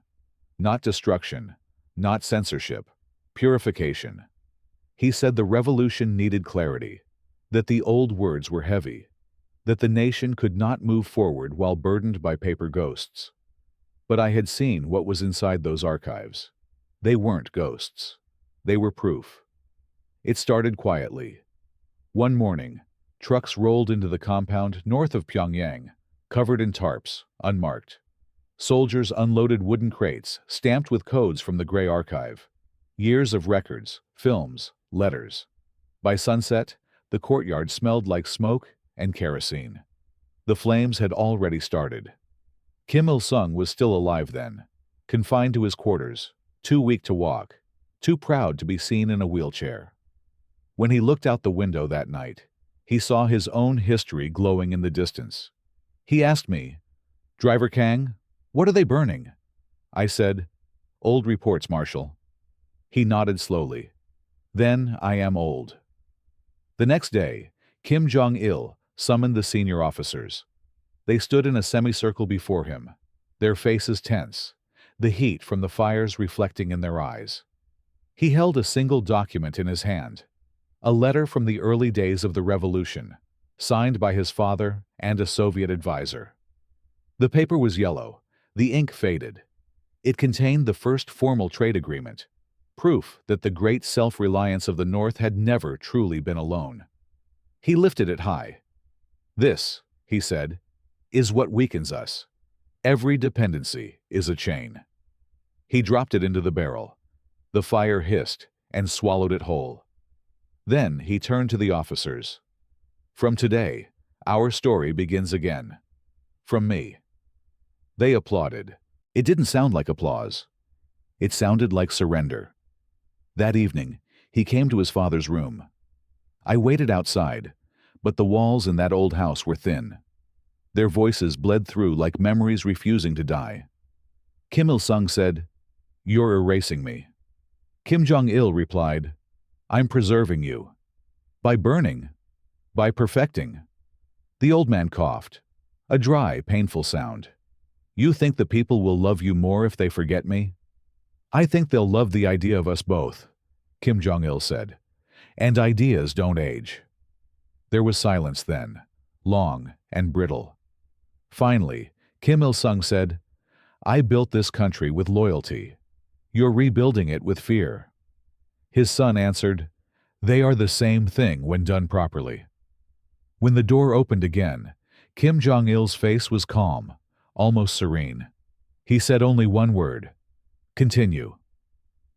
Not destruction, not censorship, purification. He said the revolution needed clarity, that the old words were heavy, that the nation could not move forward while burdened by paper ghosts. But I had seen what was inside those archives. They weren't ghosts. They were proof. It started quietly. One morning, trucks rolled into the compound north of Pyongyang, covered in tarps, unmarked. Soldiers unloaded wooden crates, stamped with codes from the Gray Archive. Years of records, films, letters. By sunset, the courtyard smelled like smoke and kerosene. The flames had already started. Kim Il-sung was still alive then, confined to his quarters, too weak to walk, too proud to be seen in a wheelchair. When he looked out the window that night, he saw his own history glowing in the distance. He asked me, "Driver Kang, what are they burning?" I said, "Old reports, Marshal." He nodded slowly. "Then I am old." The next day, Kim Jong-il summoned the senior officers. They stood in a semicircle before him, their faces tense, the heat from the fires reflecting in their eyes. He held a single document in his hand, a letter from the early days of the revolution, signed by his father and a Soviet advisor. The paper was yellow, the ink faded. It contained the first formal trade agreement, proof that the great self-reliance of the North had never truly been alone. He lifted it high. "This," he said, "is what weakens us. Every dependency is a chain." He dropped it into the barrel. The fire hissed and swallowed it whole. Then he turned to the officers. "From today, our story begins again. From me." They applauded. It didn't sound like applause. It sounded like surrender. That evening, he came to his father's room. I waited outside, but the walls in that old house were thin. Their voices bled through like memories refusing to die. Kim Il-sung said, "You're erasing me." Kim Jong-il replied, "I'm preserving you. By burning. By perfecting." The old man coughed. A dry, painful sound. "You think the people will love you more if they forget me?" "I think they'll love the idea of us both," Kim Jong-il said. "And ideas don't age." There was silence then, long and brittle. Finally, Kim Il-sung said, "I built this country with loyalty. You're rebuilding it with fear." His son answered, "They are the same thing when done properly." When the door opened again, Kim Jong-il's face was calm, almost serene. He said only one word: "Continue."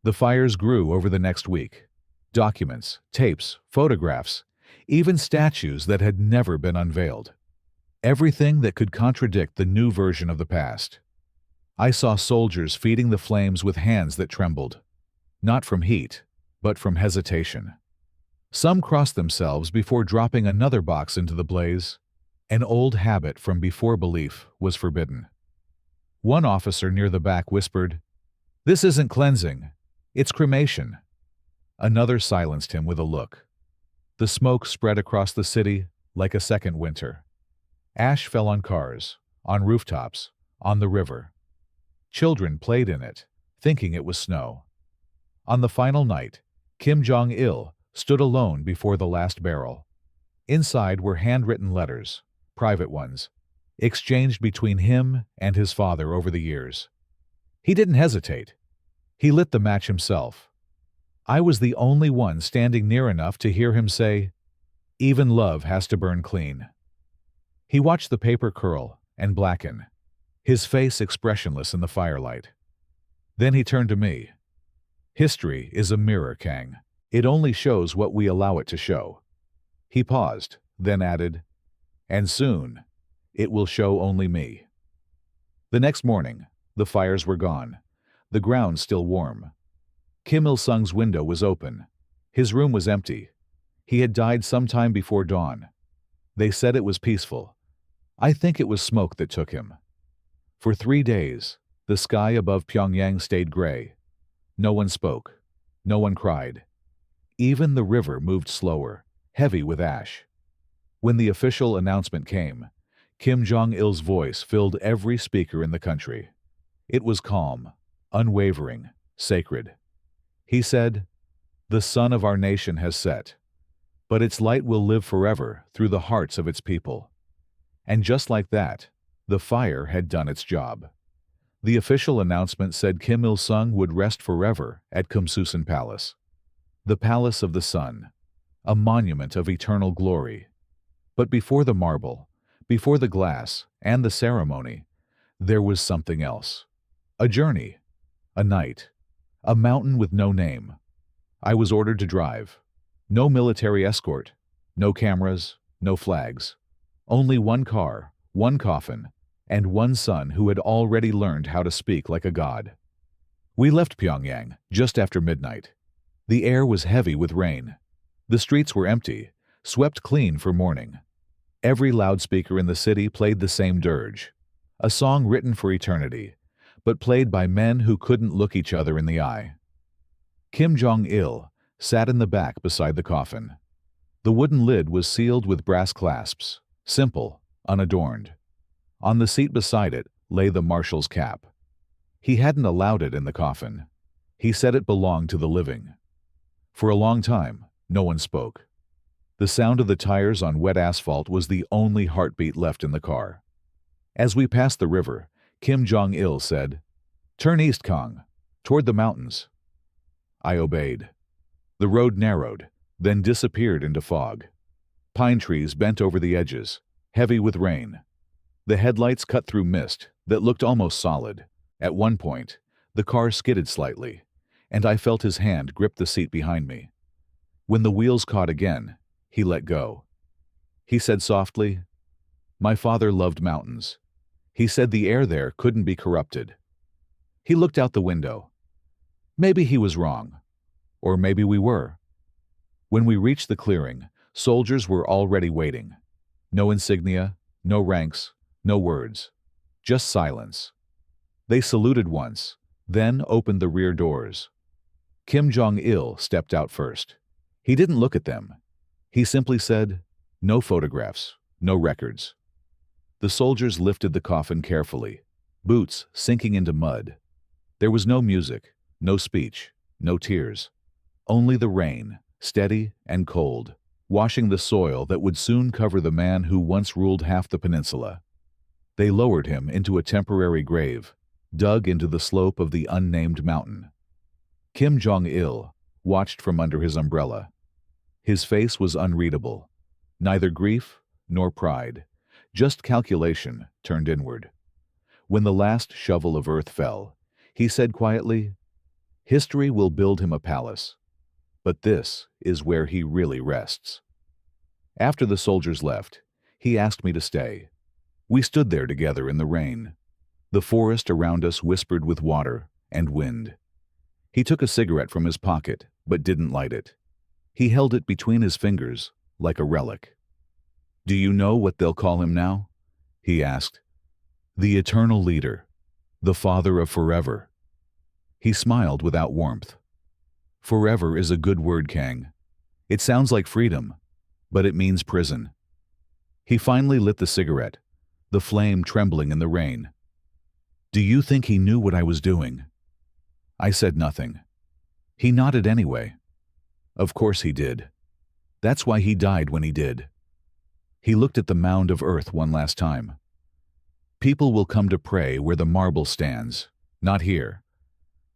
The fires grew over the next week. Documents, tapes, photographs, even statues that had never been unveiled. Everything that could contradict the new version of the past. I saw soldiers feeding the flames with hands that trembled, not from heat, but from hesitation. Some crossed themselves before dropping another box into the blaze. An old habit from before belief was forbidden. One officer near the back whispered, "This isn't cleansing, it's cremation." Another silenced him with a look. The smoke spread across the city like a second winter. Ash fell on cars, on rooftops, on the river. Children played in it, thinking it was snow. On the final night, Kim Jong-il stood alone before the last barrel. Inside were handwritten letters, private ones, exchanged between him and his father over the years. He didn't hesitate. He lit the match himself. I was the only one standing near enough to hear him say, "Even love has to burn clean." He watched the paper curl and blacken, his face expressionless in the firelight. Then he turned to me. "History is a mirror, Kang. It only shows what we allow it to show." He paused, then added, "And soon, it will show only me." The next morning, the fires were gone, the ground still warm. Kim Il-sung's window was open. His room was empty. He had died sometime before dawn. They said it was peaceful. I think it was smoke that took him. For 3 days, the sky above Pyongyang stayed gray. No one spoke. No one cried. Even the river moved slower, heavy with ash. When the official announcement came, Kim Jong-il's voice filled every speaker in the country. It was calm, unwavering, sacred. He said, "The sun of our nation has set, but its light will live forever through the hearts of its people." And just like that, the fire had done its job. The official announcement said Kim Il-sung would rest forever at Kumsusan Palace. The Palace of the Sun, a monument of eternal glory. But before the marble, before the glass and the ceremony, there was something else. A journey, a night, a mountain with no name. I was ordered to drive. No military escort, no cameras, no flags. Only one car, one coffin, and one son who had already learned how to speak like a god. We left Pyongyang just after midnight. The air was heavy with rain. The streets were empty, swept clean for morning. Every loudspeaker in the city played the same dirge, a song written for eternity, but played by men who couldn't look each other in the eye. Kim Jong-il sat in the back beside the coffin. The wooden lid was sealed with brass clasps, simple, unadorned. On the seat beside it lay the marshal's cap. He hadn't allowed it in the coffin. He said it belonged to the living. For a long time, no one spoke. The sound of the tires on wet asphalt was the only heartbeat left in the car. As we passed the river, Kim Jong-il said, "Turn east, Kang, toward the mountains." I obeyed. The road narrowed, then disappeared into fog. Pine trees bent over the edges, heavy with rain. The headlights cut through mist that looked almost solid. At one point, the car skidded slightly, and I felt his hand grip the seat behind me. When the wheels caught again, he let go. He said softly, "My father loved mountains. He said the air there couldn't be corrupted." He looked out the window. Maybe he was wrong. Or maybe we were. When we reached the clearing, soldiers were already waiting. No insignia, no ranks, no words. Just silence. They saluted once, then opened the rear doors. Kim Jong-il stepped out first. He didn't look at them. He simply said, "No photographs, no records." The soldiers lifted the coffin carefully, boots sinking into mud. There was no music, no speech, no tears. Only the rain, steady and cold, washing the soil that would soon cover the man who once ruled half the peninsula. They lowered him into a temporary grave, dug into the slope of the unnamed mountain. Kim Jong-il watched from under his umbrella. His face was unreadable, neither grief nor pride, just calculation turned inward. When the last shovel of earth fell, he said quietly, "History will build him a palace, but this is where he really rests." After the soldiers left, he asked me to stay. We stood there together in the rain. The forest around us whispered with water and wind. He took a cigarette from his pocket, but didn't light it. He held it between his fingers, like a relic. "Do you know what they'll call him now?" he asked. "The eternal leader, the father of forever." He smiled without warmth. "Forever is a good word, Kang. It sounds like freedom, but it means prison." He finally lit the cigarette, the flame trembling in the rain. "Do you think he knew what I was doing?" I said nothing. He nodded anyway. Of course he did. That's why he died when he did. He looked at the mound of earth one last time. "People will come to pray where the marble stands, not here."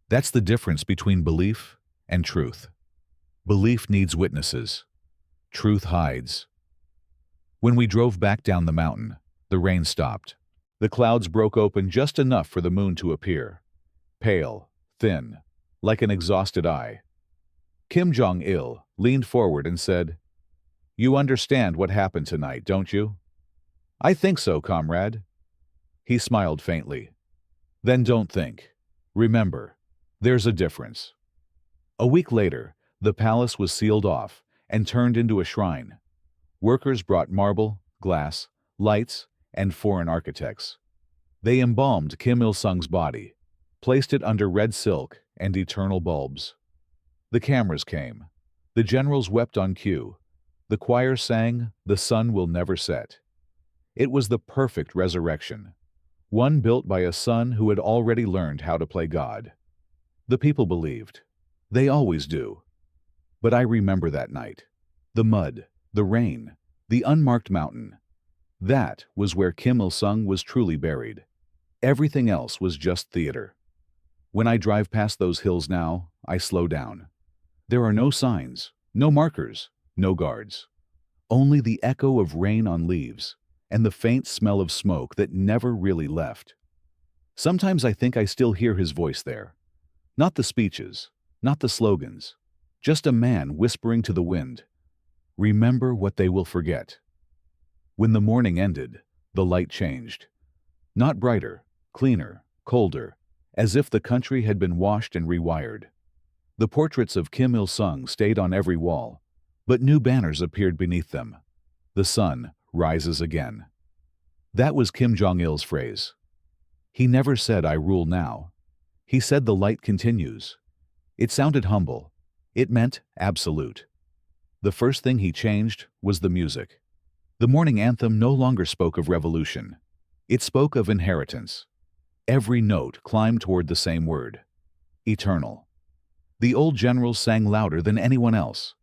That's the difference between belief and truth. Belief needs witnesses. Truth hides. When we drove back down the mountain, the rain stopped. The clouds broke open just enough for the moon to appear. Pale, thin, like an exhausted eye. Kim Jong-il leaned forward and said, "You understand what happened tonight, don't you?" "I think so, comrade." He smiled faintly. "Then don't think. Remember, there's a difference." A week later, the palace was sealed off and turned into a shrine. Workers brought marble, glass, lights, and foreign architects. They embalmed Kim Il-sung's body, placed it under red silk and eternal bulbs. The cameras came. The generals wept on cue. The choir sang, "The sun will never set." It was the perfect resurrection, one built by a son who had already learned how to play God. The people believed. They always do. But I remember that night. The mud, the rain, the unmarked mountain. That was where Kim Il-sung was truly buried. Everything else was just theater. When I drive past those hills now, I slow down. There are no signs, no markers, no guards. Only the echo of rain on leaves and the faint smell of smoke that never really left. Sometimes I think I still hear his voice there. Not the speeches, not the slogans, just a man whispering to the wind, "Remember what they will forget." When the morning ended, the light changed. Not brighter, cleaner, colder, as if the country had been washed and rewired. The portraits of Kim Il-sung stayed on every wall, but new banners appeared beneath them. "The sun rises again." That was Kim Jong-il's phrase. He never said, "I rule now." He said, "The light continues." It sounded humble. It meant absolute. The first thing he changed was the music. The morning anthem no longer spoke of revolution. It spoke of inheritance. Every note climbed toward the same word: eternal. The old generals sang louder than anyone else.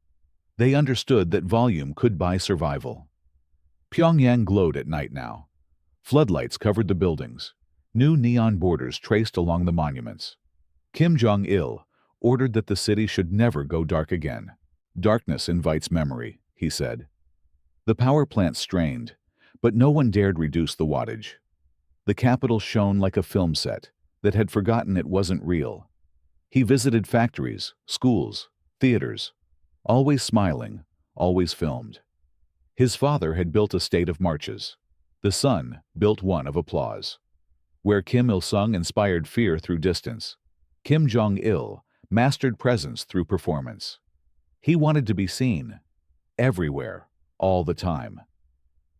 They understood that volume could buy survival. Pyongyang glowed at night now. Floodlights covered the buildings. New neon borders traced along the monuments. Kim Jong-il ordered that the city should never go dark again. "Darkness invites memory," he said. The power plant strained, but no one dared reduce the wattage. The capital shone like a film set that had forgotten it wasn't real. He visited factories, schools, theaters, always smiling, always filmed. His father had built a state of marches. The son built one of applause. Where Kim Il-sung inspired fear through distance, Kim Jong-il mastered presence through performance. He wanted to be seen, everywhere, all the time.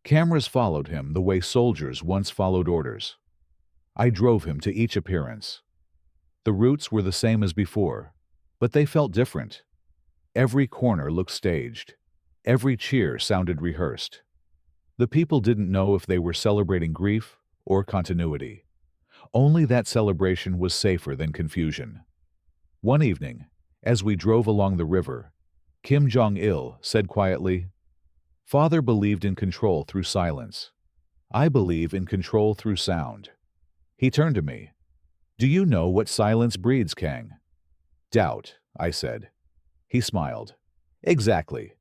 Cameras followed him the way soldiers once followed orders. I drove him to each appearance. The routes were the same as before, but they felt different. Every corner looked staged. Every cheer sounded rehearsed. The people didn't know if they were celebrating grief or continuity. Only that celebration was safer than confusion. One evening, as we drove along the river, Kim Jong-il said quietly, "Father believed in control through silence. I believe in control through sound." He turned to me. "Do you know what silence breeds, Kang?" "Doubt," I said. He smiled. "Exactly.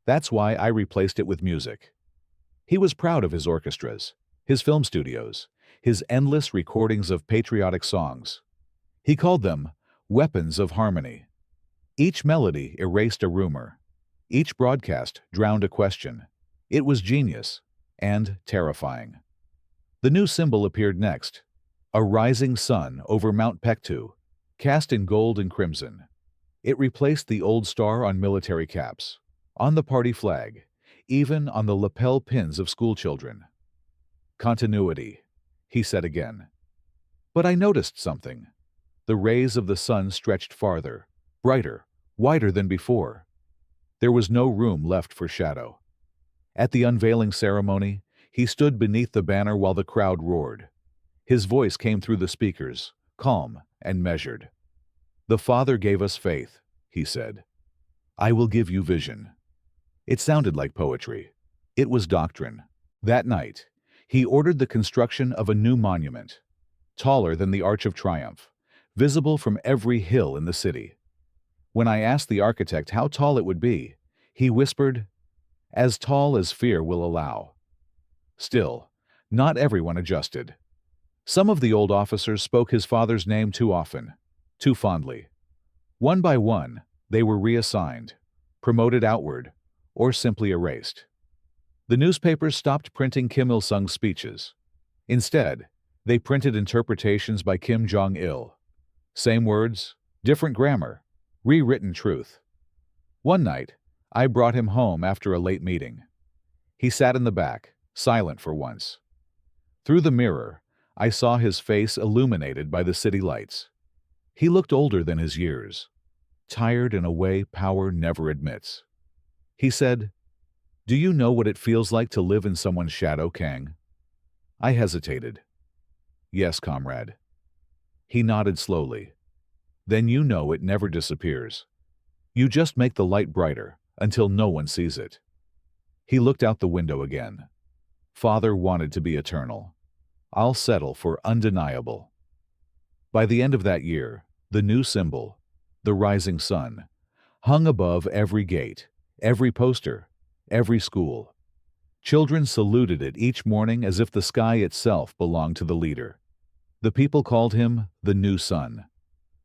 That's why I replaced it with music." He was proud of his orchestras, his film studios, his endless recordings of patriotic songs. He called them weapons of harmony. Each melody erased a rumor. Each broadcast drowned a question. It was genius and terrifying. The new symbol appeared next, a rising sun over Mount Pektu, cast in gold and crimson. It replaced the old star on military caps, on the party flag, even on the lapel pins of schoolchildren. "Continuity," he said again. But I noticed something. The rays of the sun stretched farther, brighter, wider than before. There was no room left for shadow. At the unveiling ceremony, he stood beneath the banner while the crowd roared. His voice came through the speakers, calm and measured. "The Father gave us faith," he said. "I will give you vision." It sounded like poetry. It was doctrine. That night, he ordered the construction of a new monument, taller than the Arch of Triumph, visible from every hill in the city. When I asked the architect how tall it would be, he whispered, "As tall as fear will allow." Still, not everyone adjusted. Some of the old officers spoke his father's name too often, too fondly. One by one, they were reassigned, promoted outward, or simply erased. The newspapers stopped printing Kim Il-sung's speeches. Instead, they printed interpretations by Kim Jong-il. Same words, different grammar, rewritten truth. One night, I brought him home after a late meeting. He sat in the back, silent for once. Through the mirror, I saw his face illuminated by the city lights. He looked older than his years, tired in a way power never admits. He said, "Do you know what it feels like to live in someone's shadow, Kang?" I hesitated. "Yes, comrade." He nodded slowly. "Then you know it never disappears. You just make the light brighter until no one sees it." He looked out the window again. "Father wanted to be eternal. I'll settle for undeniable." By the end of that year, the new symbol, the rising sun, hung above every gate, every poster, every school. Children saluted it each morning as if the sky itself belonged to the leader. The people called him the new sun.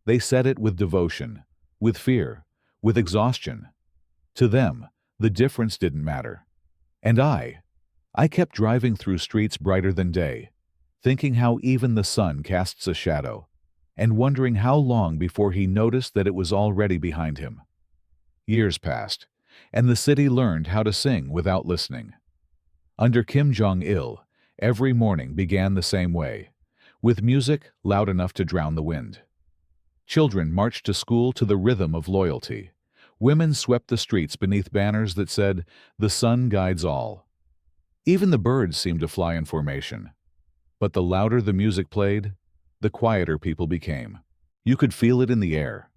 They said it with devotion, with fear, with exhaustion. To them, the difference didn't matter. And I kept driving through streets brighter than day, thinking how even the sun casts a shadow, and wondering how long before he noticed that it was already behind him. Years passed, and the city learned how to sing without listening. Under Kim Jong-il, every morning began the same way, with music loud enough to drown the wind. Children marched to school to the rhythm of loyalty. Women swept the streets beneath banners that said, "The sun guides all." Even the birds seemed to fly in formation. But the louder the music played, the quieter people became. You could feel it in the air,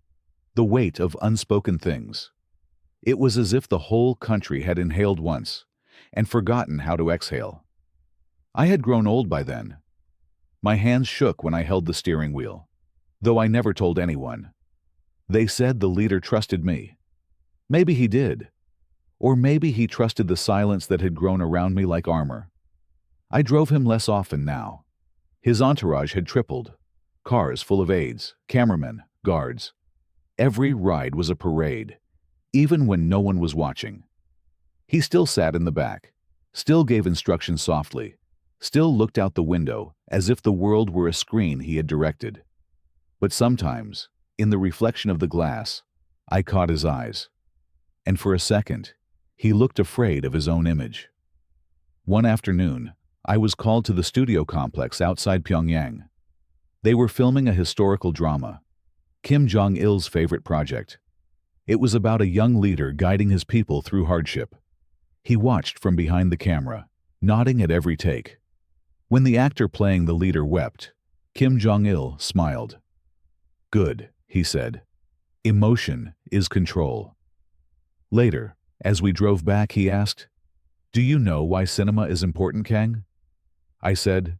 the weight of unspoken things. It was as if the whole country had inhaled once and forgotten how to exhale. I had grown old by then. My hands shook when I held the steering wheel, though I never told anyone. They said the leader trusted me. Maybe he did. Or maybe he trusted the silence that had grown around me like armor. I drove him less often now. His entourage had tripled. Cars full of aides, cameramen, guards. Every ride was a parade, even when no one was watching. He still sat in the back, still gave instructions softly, still looked out the window as if the world were a screen he had directed. But sometimes, in the reflection of the glass, I caught his eyes. And for a second, he looked afraid of his own image. One afternoon, I was called to the studio complex outside Pyongyang. They were filming a historical drama, Kim Jong-il's favorite project. It was about a young leader guiding his people through hardship. He watched from behind the camera, nodding at every take. When the actor playing the leader wept, Kim Jong-il smiled. "Good," he said. "Emotion is control." Later, as we drove back, he asked, "Do you know why cinema is important, Kang?" I said,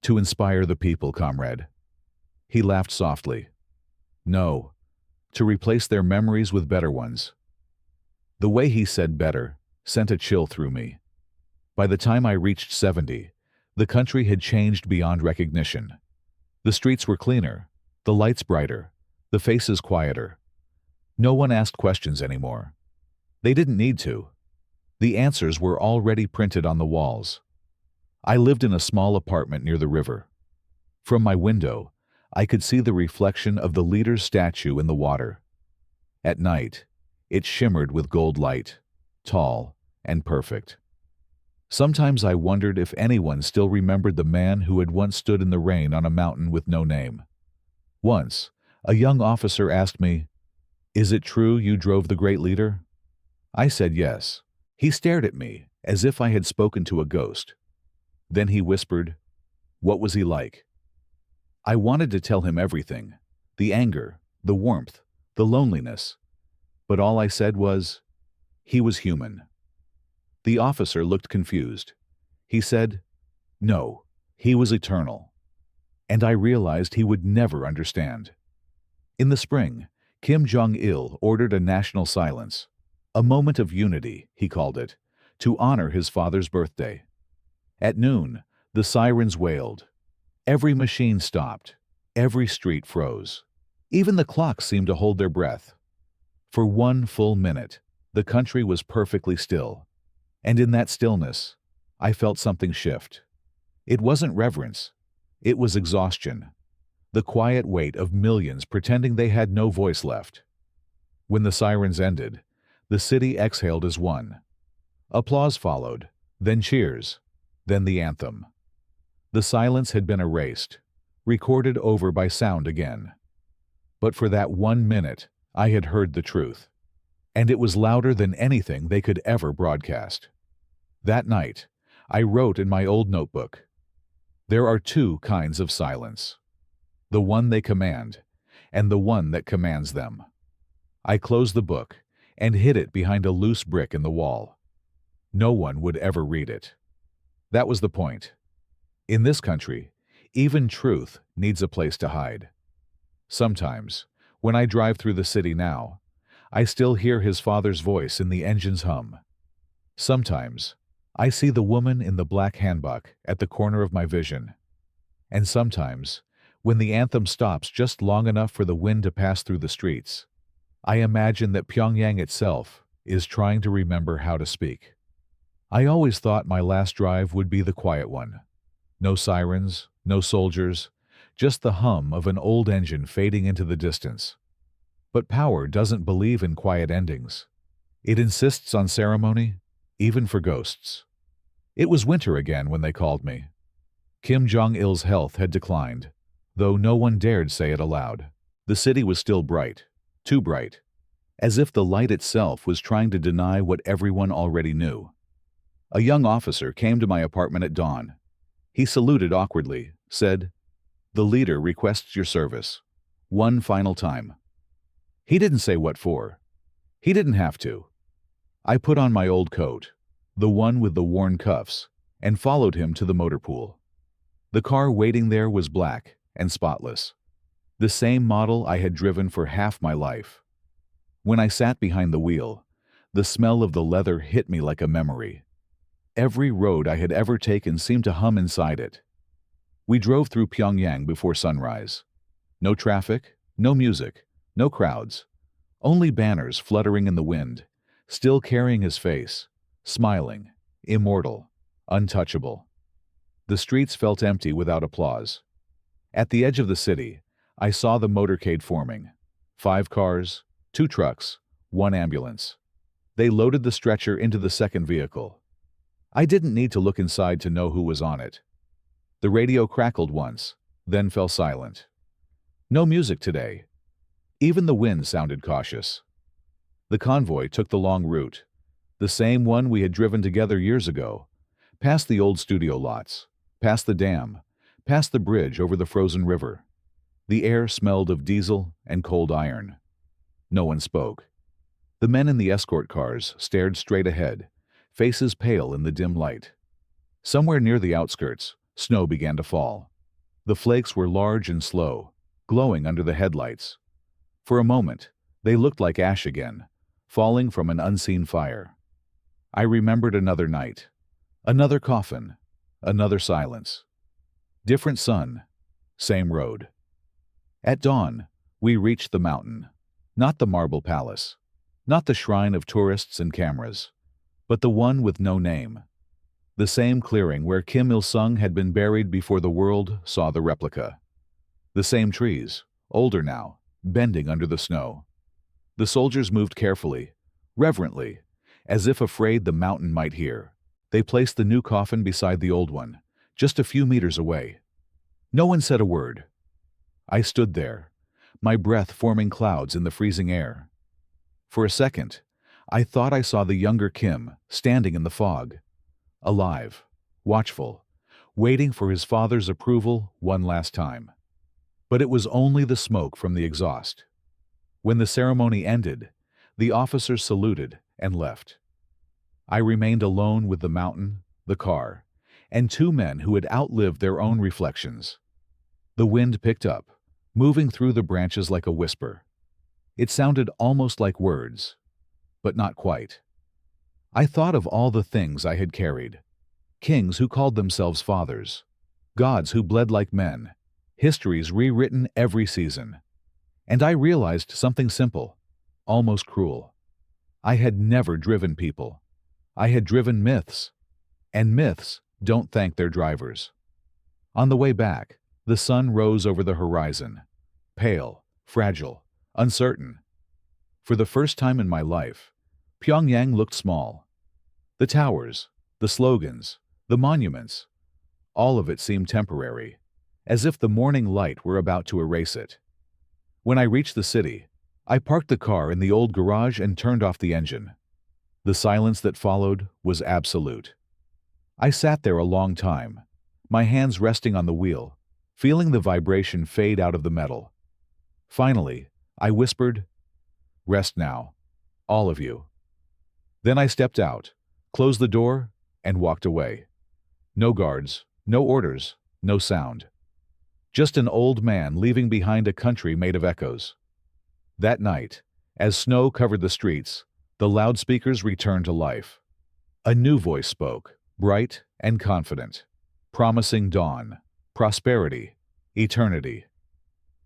"To inspire the people, comrade." He laughed softly. "No, to replace their memories with better ones." The way he said better sent a chill through me. By the time I reached 70, the country had changed beyond recognition. The streets were cleaner, the lights brighter, the faces quieter. No one asked questions anymore. They didn't need to. The answers were already printed on the walls. I lived in a small apartment near the river. From my window, I could see the reflection of the leader's statue in the water. At night, it shimmered with gold light, tall and perfect. Sometimes I wondered if anyone still remembered the man who had once stood in the rain on a mountain with no name. Once, a young officer asked me, "Is it true you drove the great leader?" I said yes. He stared at me as if I had spoken to a ghost. Then he whispered, "What was he like?" I wanted to tell him everything, the anger, the warmth, the loneliness. But all I said was, "He was human." The officer looked confused. He said, "No, he was eternal." And I realized he would never understand. In the spring, Kim Jong-il ordered a national silence, a moment of unity, he called it, to honor his father's birthday. At noon, the sirens wailed. Every machine stopped. Every street froze. Even the clocks seemed to hold their breath. For one full minute, the country was perfectly still. And in that stillness, I felt something shift. It wasn't reverence. It was exhaustion. The quiet weight of millions pretending they had no voice left. When the sirens ended, the city exhaled as one. Applause followed, then cheers, then the anthem. The silence had been erased, recorded over by sound again. But for that 1 minute, I had heard the truth. And it was louder than anything they could ever broadcast. That night, I wrote in my old notebook, "There are two kinds of silence. The one they command, and the one that commands them." I closed the book and hid it behind a loose brick in the wall. No one would ever read it. That was the point. In this country, even truth needs a place to hide. Sometimes, when I drive through the city now, I still hear his father's voice in the engine's hum. Sometimes, I see the woman in the black hanbok at the corner of my vision. And sometimes, when the anthem stops just long enough for the wind to pass through the streets, I imagine that Pyongyang itself is trying to remember how to speak. I always thought my last drive would be the quiet one. No sirens, no soldiers, just the hum of an old engine fading into the distance. But power doesn't believe in quiet endings. It insists on ceremony, even for ghosts. It was winter again when they called me. Kim Jong-il's health had declined, though no one dared say it aloud. The city was still bright, too bright, as if the light itself was trying to deny what everyone already knew. A young officer came to my apartment at dawn. He saluted awkwardly, said, "The leader requests your service. One final time." He didn't say what for. He didn't have to. I put on my old coat, the one with the worn cuffs, and followed him to the motor pool. The car waiting there was black and spotless, the same model I had driven for half my life. When I sat behind the wheel, The smell of the leather hit me like a memory. Every road I had ever taken seemed to hum inside it. We drove through Pyongyang before sunrise. No traffic, no music, no crowds. Only banners fluttering in the wind, still carrying his face, smiling, immortal, untouchable. The streets felt empty without applause. At the edge of the city, I saw the motorcade forming. 5 cars, 2 trucks, 1 ambulance. They loaded the stretcher into the second vehicle. I didn't need to look inside to know who was on it. The radio crackled once, then fell silent. No music today. Even the wind sounded cautious. The convoy took the long route, the same one we had driven together years ago, past the old studio lots, past the dam, past the bridge over the frozen river. The air smelled of diesel and cold iron. No one spoke. The men in the escort cars stared straight ahead, faces pale in the dim light. Somewhere near the outskirts, snow began to fall. The flakes were large and slow, glowing under the headlights. For a moment, they looked like ash again, falling from an unseen fire. I remembered another night, another coffin, another silence. Different sun, same road. At dawn, we reached the mountain, not the marble palace, not the shrine of tourists and cameras, but the one with no name. The same clearing where Kim Il-sung had been buried before the world saw the replica. The same trees, older now, bending under the snow. The soldiers moved carefully, reverently, as if afraid the mountain might hear. They placed the new coffin beside the old one, just a few meters away. No one said a word. I stood there, my breath forming clouds in the freezing air. For a second, I thought I saw the younger Kim standing in the fog, alive, watchful, waiting for his father's approval one last time. But it was only the smoke from the exhaust. When the ceremony ended, the officers saluted and left. I remained alone with the mountain, the car, and 2 men who had outlived their own reflections. The wind picked up, moving through the branches like a whisper. It sounded almost like words, but not quite. I thought of all the things I had carried. Kings who called themselves fathers, gods who bled like men, histories rewritten every season. And I realized something simple, almost cruel. I had never driven people. I had driven myths. And myths don't thank their drivers. On the way back, the sun rose over the horizon, pale, fragile, uncertain. For the first time in my life, Pyongyang looked small. The towers, the slogans, the monuments, all of it seemed temporary, as if the morning light were about to erase it. When I reached the city, I parked the car in the old garage and turned off the engine. The silence that followed was absolute. I sat there a long time, my hands resting on the wheel, feeling the vibration fade out of the metal. Finally, I whispered, "Rest now, all of you." Then I stepped out, closed the door, and walked away. No guards, no orders, no sound. Just an old man leaving behind a country made of echoes. That night, as snow covered the streets, the loudspeakers returned to life. A new voice spoke, bright and confident, promising dawn, prosperity, eternity.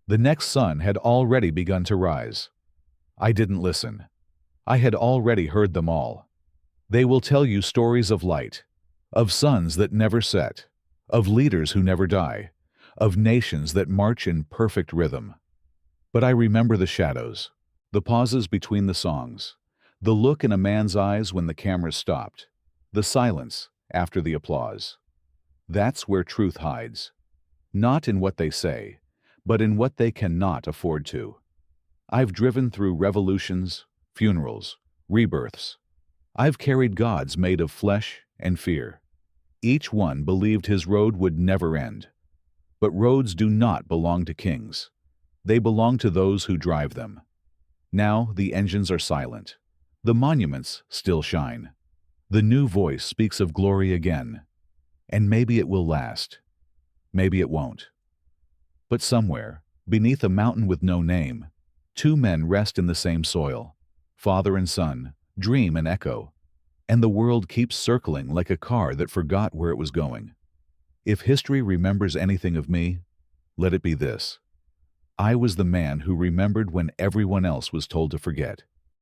The next sun had already begun to rise. I didn't listen. I had already heard them all. They will tell you stories of light, of suns that never set, of leaders who never die, of nations that march in perfect rhythm. But I remember the shadows, the pauses between the songs, the look in a man's eyes when the cameras stopped, the silence after the applause. That's where truth hides. Not in what they say, but in what they cannot afford to. I've driven through revolutions, funerals, rebirths. I've carried gods made of flesh and fear. Each one believed his road would never end. But roads do not belong to kings. They belong to those who drive them. Now the engines are silent. The monuments still shine. The new voice speaks of glory again. And maybe it will last. Maybe it won't. But somewhere, beneath a mountain with no name, 2 men rest in the same soil, father and son, dream and echo, and the world keeps circling like a car that forgot where it was going. If history remembers anything of me, let it be this: I was the man who remembered when everyone else was told to forget.